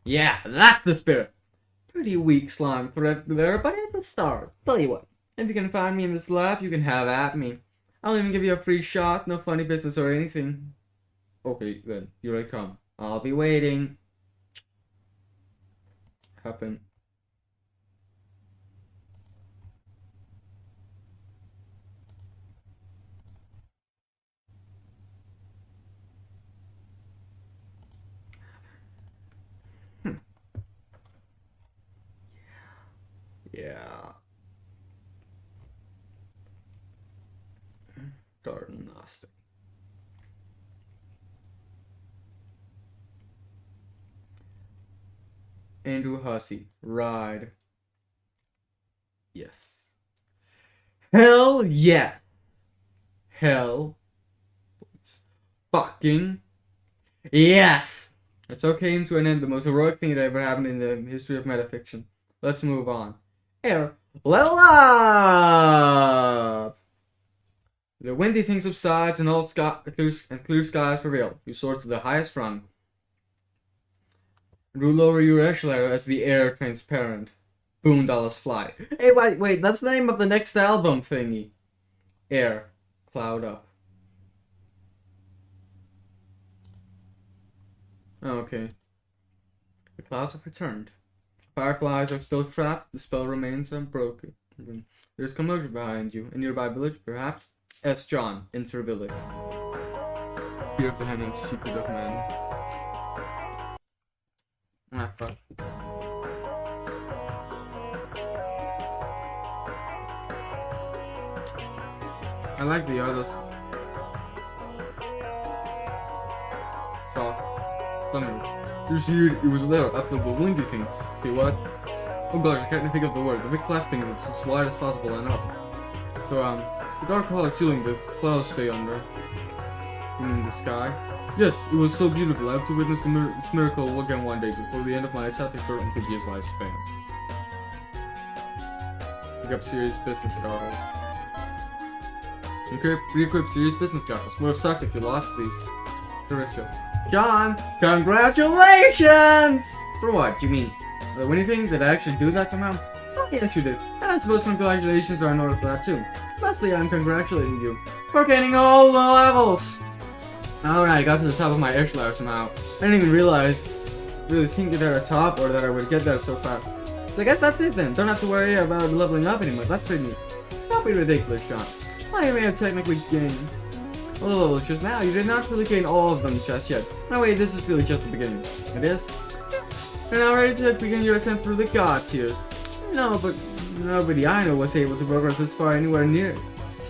Yeah, that's the spirit. Pretty weak slime threat there, but it's a start. Tell you what, if you can find me in this lab, you can have at me. I'll even give you a free shot, no funny business or anything. Okay, then, here I come. I'll be waiting. Happen. Yeah. Garden Gnostic. Andrew Hussey. Ride. Yes. Hell yeah. Hell. Fucking. Yes. It's all came to an end, the most heroic thing that ever happened in the history of metafiction. Let's move on. Air. Level up! The windy thing subsides and all clear skies prevail. You soar to the highest rung. Rule over your echelon as the air transparent. Boondollas fly. Hey, wait, that's the name of the next album thingy. Air. Cloud up. Okay. The clouds have returned. Fireflies are still trapped, the spell remains unbroken. There's commotion behind you. A nearby village, perhaps? S. John, enter village. Fear of the hand and secret of man. Ah, fuck. I like the others. So, something. You see, it was there after the windy thing. Okay, what? Oh gosh, I can't think of the word. The big flat thing that's as wide as possible and up. So, the dark colored ceiling with clouds stay under. In the sky. Yes, it was so beautiful. I have to witness this miracle again one day before the end of my sadly short and tedious lifespan. Pick up serious business goggles. Re-equip serious business goggles. Would have sucked if you lost these. Frisco. John, congratulations! For what? Do you mean the winning thing? Did I actually do that somehow? Oh, yes, you did. And I suppose congratulations are in order for that too. Lastly, I'm congratulating you for gaining all the levels. Alright, I got to the top of my echelon somehow. I didn't even really think that at a top or that I would get there so fast. So I guess that's it then. Don't have to worry about leveling up anymore. That's pretty neat. Don't be ridiculous, John. Well, you may have technically gained a little levels just now. You did not really gain all of them just yet. No, wait, this is really just the beginning. It is? Yes. You're now ready to begin your ascent through the god tiers. No, but nobody I know was able to progress this far anywhere near.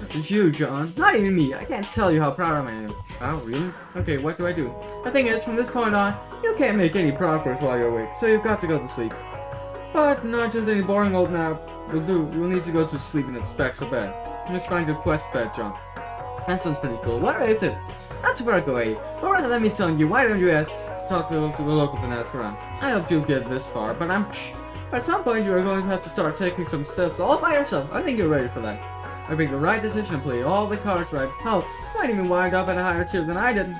It's you, John. Not even me. I can't tell you how proud I am. Oh, really? Okay, what do I do? The thing is, from this point on, you can't make any progress while you're awake, so you've got to go to sleep. But not just any boring old nap will do. You'll need to go to sleep in a special bed. Let's find your quest bed, John. That sounds pretty cool. Where is it? That's where I go, eh? Alright, let me tell you, why don't you talk to the locals and ask around? I hope you'll get this far, but at some point you are going to have to start taking some steps all by yourself. I think you're ready for that. I make the right decision and play all the cards right. Hell, you might even wind up at a higher tier than I did.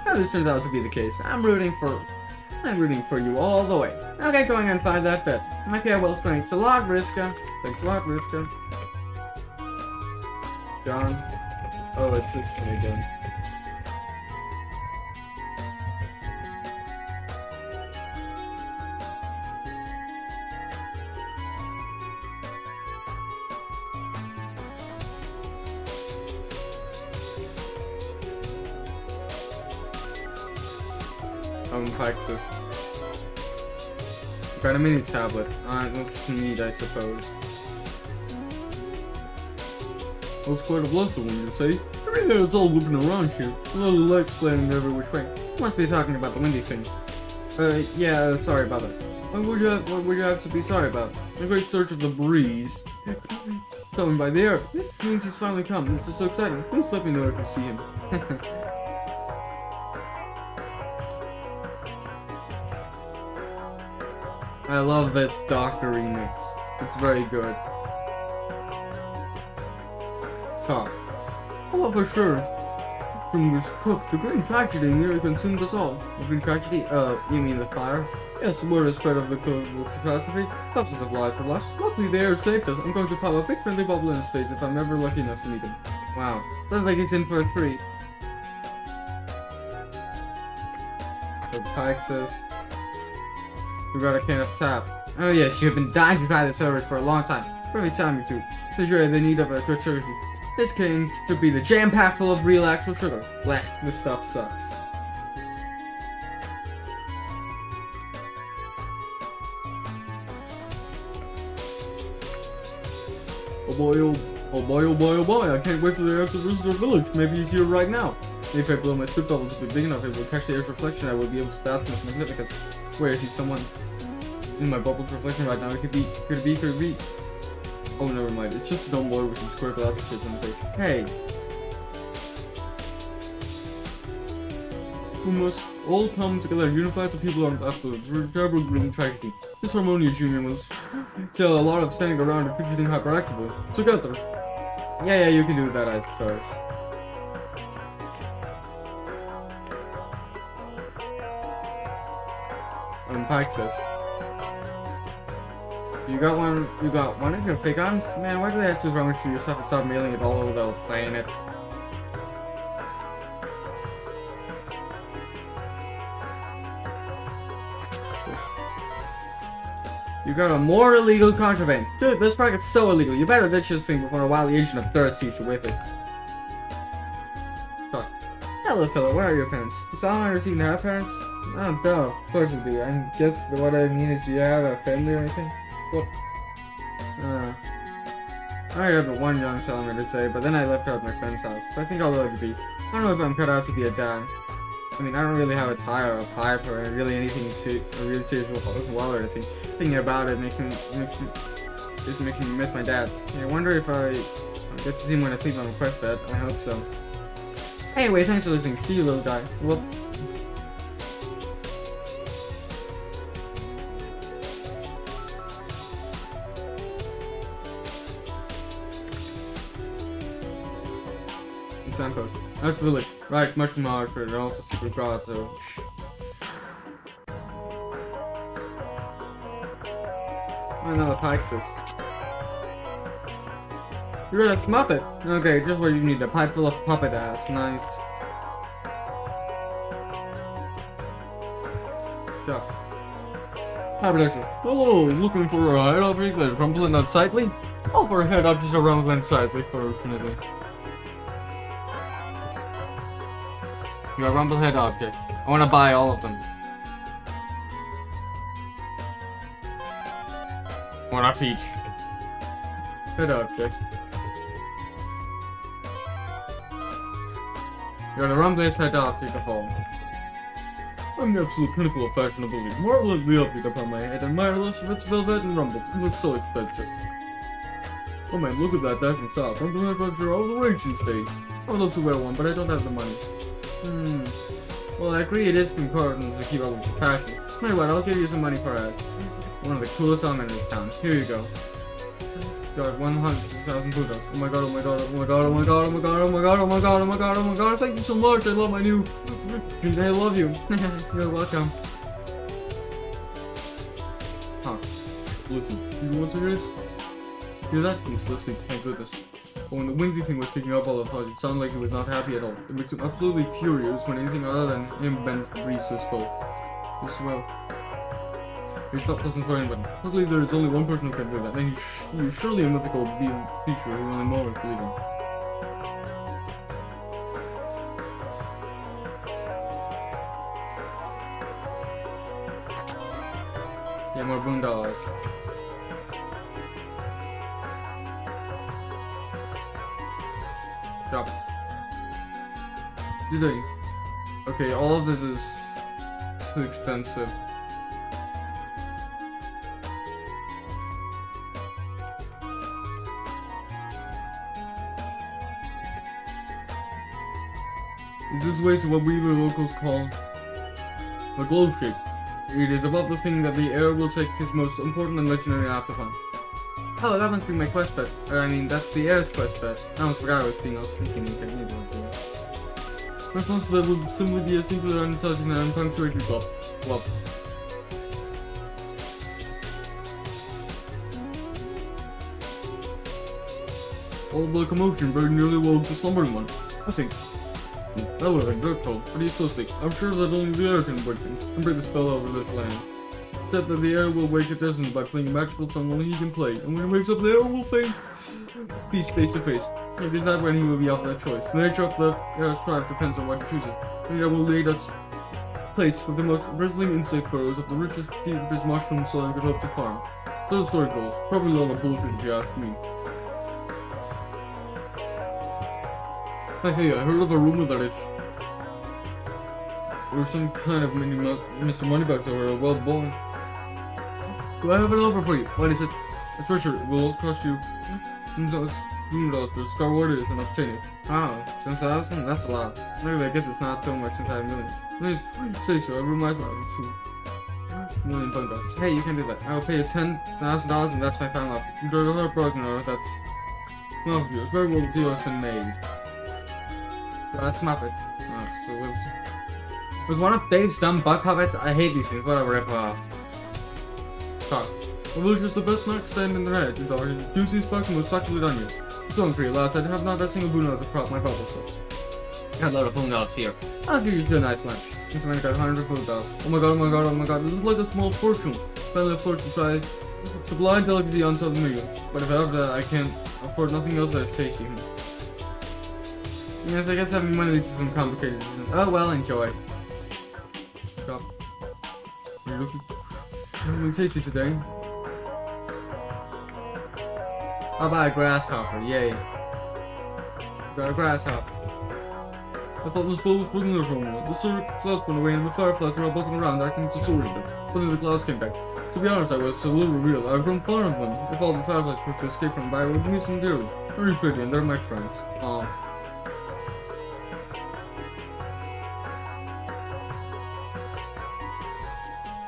Well, this turns out to be the case. I'm rooting for you all the way. Okay, going and find that bed. Okay, well, thanks a lot, Vriska. Thanks a lot, Vriska. John. Oh, it's this thing again. Pixis. Got a mini tablet. That's neat, I suppose. That was quite a blessing, when you say. I mean, it's all whooping around here. A little light splitting every which way. You must be talking about the windy thing. Yeah, sorry about that. What would you have to be sorry about? The great search of the breeze. Coming by the air. It means he's finally come. It's so exciting. Please let me know if you see him. I love this Doctor remix. It's very good. Top. Oh, for sure. From this cook, the great tragedy nearly consumed us all. The great tragedy? You mean the fire? Yes, the word has spread of the catastrophe. Thousands of lives were lost. Luckily, the air saved us. I'm going to pop a big friendly bubble in his face if I'm ever lucky enough to meet him. Wow. Sounds like he's in for a treat. The Pixis. We got a can of sap. Oh yes, you've been dying to try this service for a long time. Perfect timing too. Because you're in the need of a good sugar. This can could be the jam packed full of real actual sugar. Blech, this stuff sucks. Oh boy, oh boy, oh boy, oh boy, I can't wait for the air to visit our village. Maybe he's here right now. If I blow my spit bubble to be big enough, it will catch the air's reflection. I will be able to bask in its magnificence. Where is he? Someone in my bubble's reflection right now. It could be. Oh, never mind. It's just a dumb boy with some square glasses on the face. Hey. We must all come together, unify so people aren't after the terrible green tragedy. This harmonious union will tell a lot of standing around and fidgeting hyperactively. Together. Yeah, you can do that, I suppose. Pixis. You got one of your fake guns? Man, why do they have to rummage through your stuff and start mailing it all over the planet? You got a more illegal contraband. Dude, this packet's so illegal. You better ditch this thing before a wily agent of thirst sees you with it. Hello, Philip. Where are your parents? Do salamanders even have parents? Oh, duh. Of course they do. I guess what I mean is, do you have a family or anything? What? I already have one young salamander today, but then I left her at my friend's house, so I think I'll let it be. I don't know if I'm cut out to be a dad. I mean, I don't really have a tie or a pipe or really anything to a really serious wall or anything. Thinking about it makes me miss my dad. I wonder if I'll get to see him when I sleep on a quest bed. I hope so. Anyway, thanks for listening. See you, little guy. Whoop. Signpost. That's village. Right, mushroom archer and also secret grotto. Shh. Another Pixis. You got a Smuppet! Okay, just what you need. A pipe full of puppet ass. Nice. Shut. Haberdasher. Hello, looking for a head object that rumbling unsightly? Oh, for a head object that rumbling unsightly, fortunately. You're a rumblehead object. I want to buy all of them. One off each. Head object. You're the rumbliest head object of all. I'm the absolute pinnacle of fashionability. Marvel at the object upon my head, and my less of its velvet and rumble. It was so expensive. Oh man, look at that dashing style. Rumblehead bugs are all the rage these days. I would love to wear one, but I don't have the money. Well, I agree it is important to keep up with the fashion. Tell you what, I'll give you some money for one of the coolest salamanders in town. Here you go. Got 100,000 kudos. Oh my god, oh my god, oh my god, oh my god, oh my god, oh my god, oh my god, oh my god, oh my god, thank you so much, I love my new... I love you. You're welcome. Huh. Listen, you want to hear this? Hear that? He's listening, thank goodness. But when the windy thing was kicking up all the fudge, it sounded like he was not happy at all. It makes him absolutely furious when anything other than him bends the breeze to his skull. Yes, well. He's not pleasant for anybody. Luckily, there is only one person who can do that, and he's surely a mythical creature who only mortals believe in. Get more boondollars. Stop. Do they? Okay, all of this is too expensive. Is this way to what we the locals call the glow shape? It is about the thing that the air will take his most important and legendary act upon. Oh, that must be my quest bet. Or, I mean, that's the air's quest bet. I almost forgot I was being all sneaky and incognito. Response to that would simply be a singular, unintelligent, and unpunctuated glop. Glop. All the commotion very nearly woke the slumbering one. I think. That would have been dreadful, but he's so asleep. I'm sure that only the air can wake him and break the spell over this land. Said that the air will wake a desert by playing a magical song only he can play, and when he wakes up, the air will face to face. It is not when he will be out of that choice. The nature of the air's triumph depends on what he chooses. The air will lead us place with the most bristling insect burrows of the richest, deepest mushroom soil you could hope to farm. So the story goes. Probably a lot of bullshit if you ask me. Hey, I heard of a rumor that if there's some kind of mini Mr. Moneybags over a wild boy. Do I have an offer for you? What is it? A treasure. It will cost you $1,000 to discover what it is and obtain it. Wow, 10,000? That's a lot. Maybe I guess it's not so much since I have millions. Please, say so. It reminds me of $2 million bucks. Hey, you can do that. I will pay you $10,000 and that's my final offer. You don't have broken or that's well of you. It's very well the deal has been made. Let's map it. Oh, so it was one of Dave's dumb butt puppets. I hate these things. Whatever, rip off. Talk. Illusion is the best snack stand in the head. It's our juicy spoken with succulent onions. It's on pretty last. I have not a single boon out of the prop my bubbles with. Got a lot of boondolls here. I'll give you a nice lunch. Since I got 100 boondolls. Oh my god, oh my god, oh my god. This is like a small fortune. Finally afford to try sublime delicacy on top of me. But if I have that, I can't afford nothing else that is tasty. Yes, I guess having money leads to some complicated. Oh well, enjoy. Stop. Are you looking? Something tasty today. I'll buy a grasshopper, yay. Got a grasshopper. I thought this boat was bringing their home. The clouds went away and the fireflies were all buzzing around acting disoriented. But then the clouds came back. To be honest, I was a little real. I've grown fond of them. If all the fireflies were to escape from by, I would miss them dearly. Very pretty and they're my friends.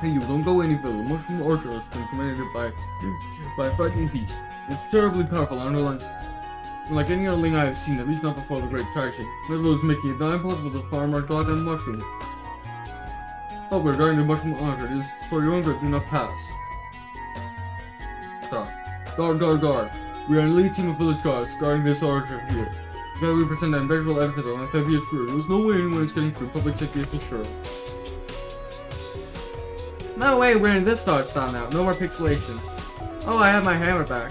Hey, you don't go any further. Mushroom orchard has been commanded by a frightening beast. It's terribly powerful, unlike any other thing I have seen, at least not before the Great Tragedy. Never was making it now impossible to farm our goddamn mushrooms. Oh, we're guarding the mushroom orchard. It is for your own good, do not pass. Stop. Guard. We are an elite team of village guards guarding this orchard here. Together we present an impenetrable edifice on a heaviest fruit. There's no way anyone is getting through. Public safety is assured. No way, we're in this art style now. No more pixelation. Oh, I have my hammer back.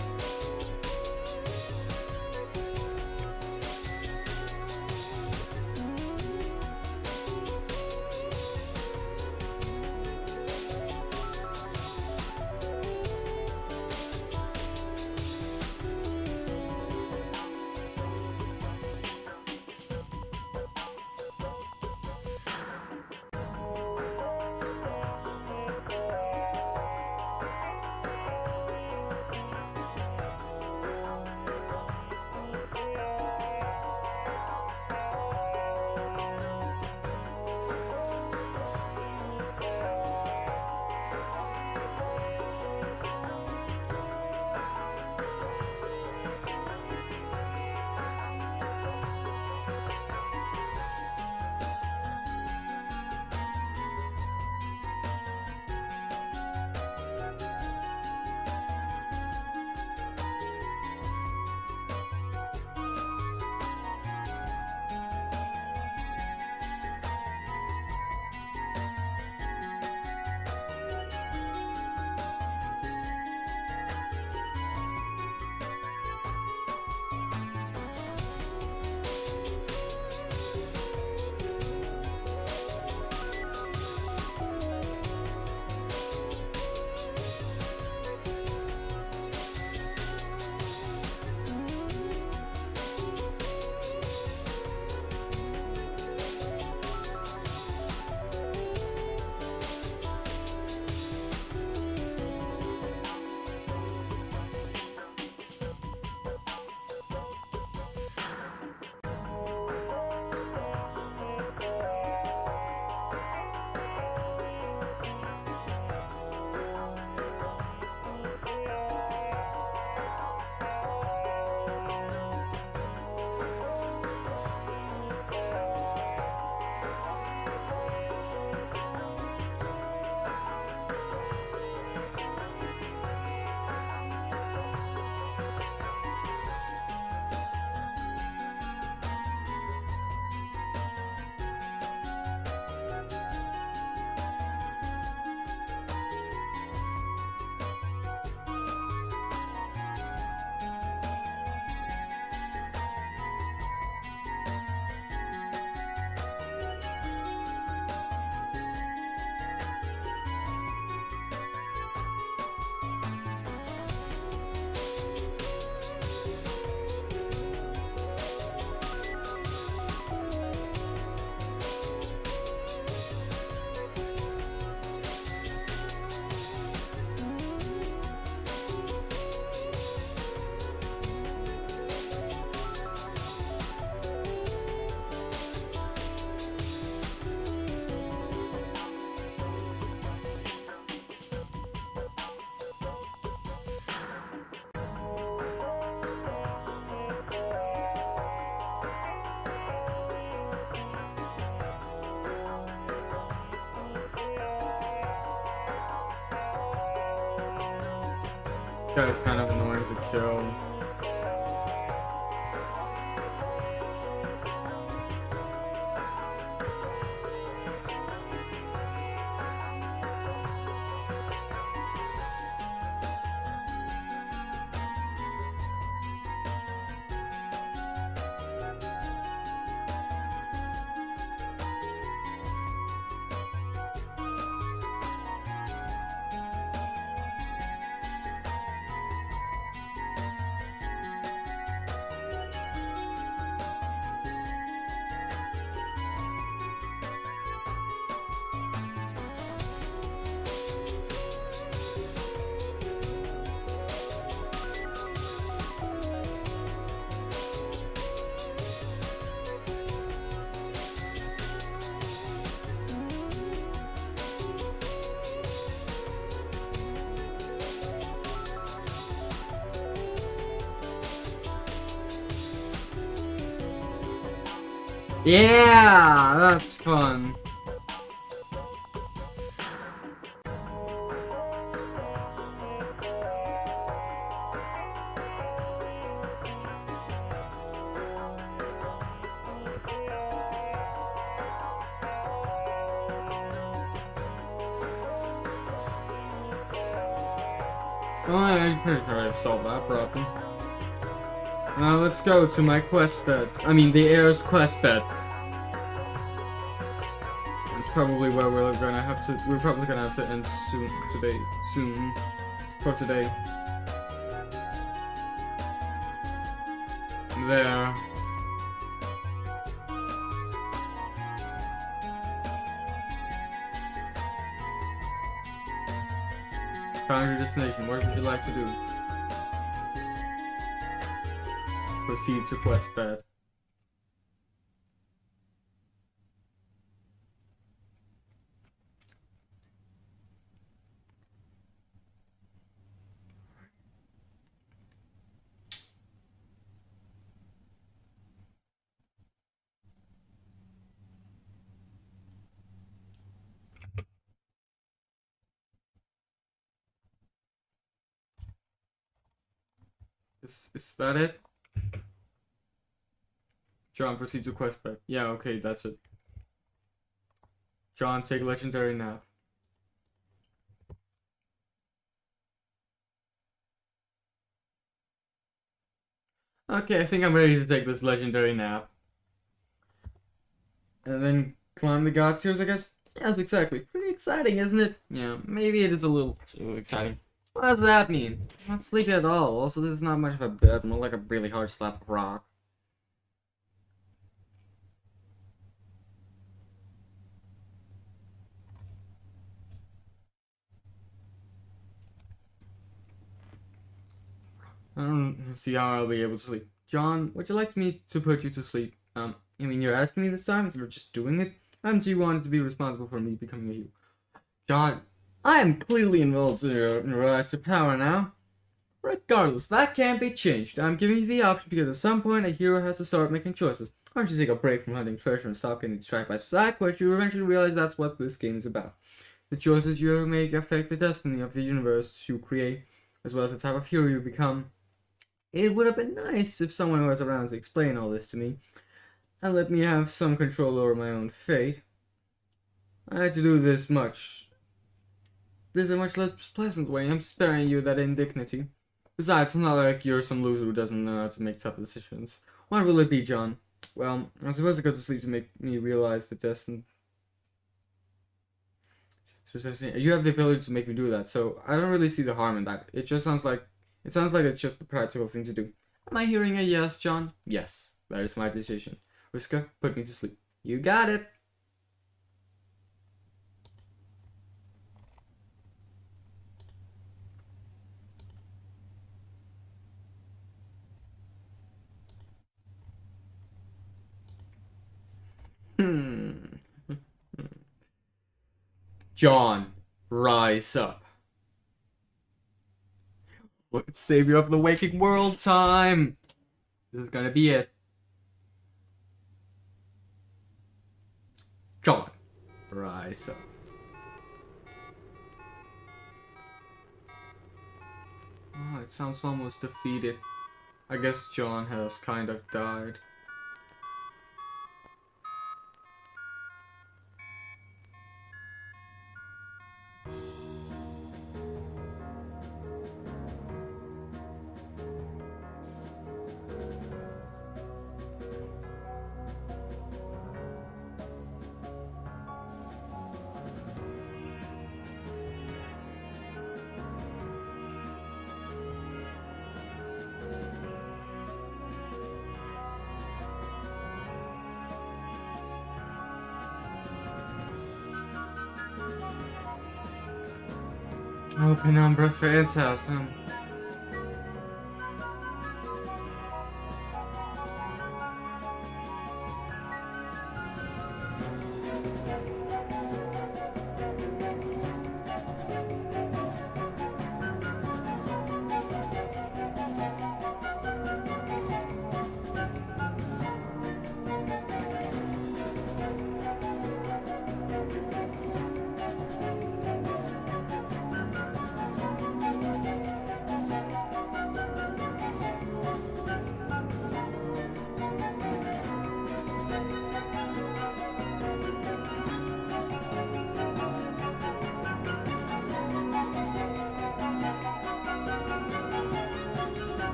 guy's kind of annoying to kill. Yeah, that's fun. Well, I'm pretty sure I've solved that problem. Now let's go to my quest bed. I mean, the heir's quest bed. It's probably where we're gonna have to. We're probably gonna have to end soon today. Soon for today. There. Found your destination. What would you like to do? Proceed to quest bed. Is that it? John, proceed to quest bed. Yeah, okay, that's it. John, take legendary nap. Okay, I think I'm ready to take this legendary nap. And then climb the god tiers, I guess? Yes, exactly. Pretty exciting, isn't it? Yeah, maybe it is a little too exciting. What does that mean? I'm not sleepy at all. Also, this is not much of a bed, more like a really hard slab of rock. I don't see how I'll be able to sleep. John, would you like me to put you to sleep? I mean, you're asking me this time instead of just doing it? Haven't you wanted to be responsible for me becoming a hero? John, I am clearly involved in your rise to power now. Regardless, that can't be changed. I'm giving you the option because at some point a hero has to start making choices. Why don't you take a break from hunting treasure and stop getting distracted by side quests? You eventually realize that's what this game is about. The choices you make affect the destiny of the universe you create, as well as the type of hero you become. It would have been nice if someone was around to explain all this to me, and let me have some control over my own fate. I had to do this a much less pleasant way. I'm sparing you that indignity. Besides, it's not like you're some loser who doesn't know how to make tough decisions. What will it be, John? Well, I suppose I go to sleep to make me realize the destiny. You have the ability to make me do that, so I don't really see the harm in that. It sounds like it's just the practical thing to do. Am I hearing a yes, John? Yes, that is my decision. Riska, put me to sleep. You got it. John, rise up. Let's savior of the waking world time. This is gonna be it. John, rise up. Oh, it sounds almost defeated. I guess John has kind of died. Oh, Penumbra, phantasm.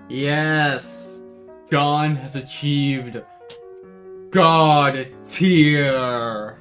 Yes! John has achieved God tier!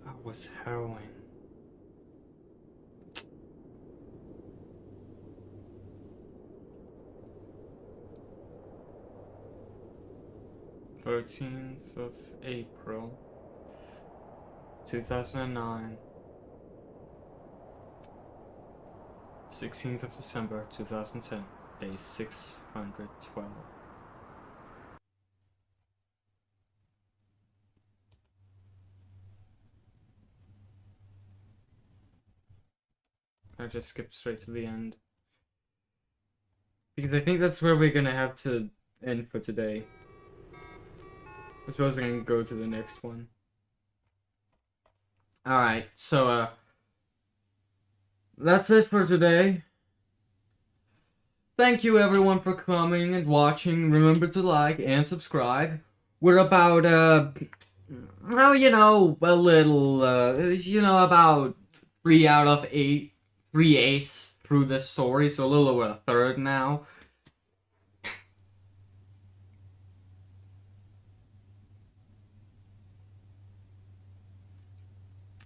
That was harrowing. April 2009. 16th of December 2010. Day 612. I just skipped straight to the end. Because I think that's where we're gonna have to end for today. I suppose I can go to the next one. Alright, so, that's it for today. Thank you everyone for coming and watching. Remember to like and subscribe. We're about, a little, about 3 out of 8, 3/8 through this story, so a little over a third now.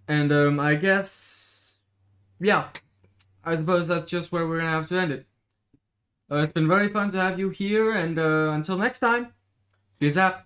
And, I guess, yeah, I suppose that's just where we're gonna have to end it. It's been very fun to have you here, and, until next time, peace out.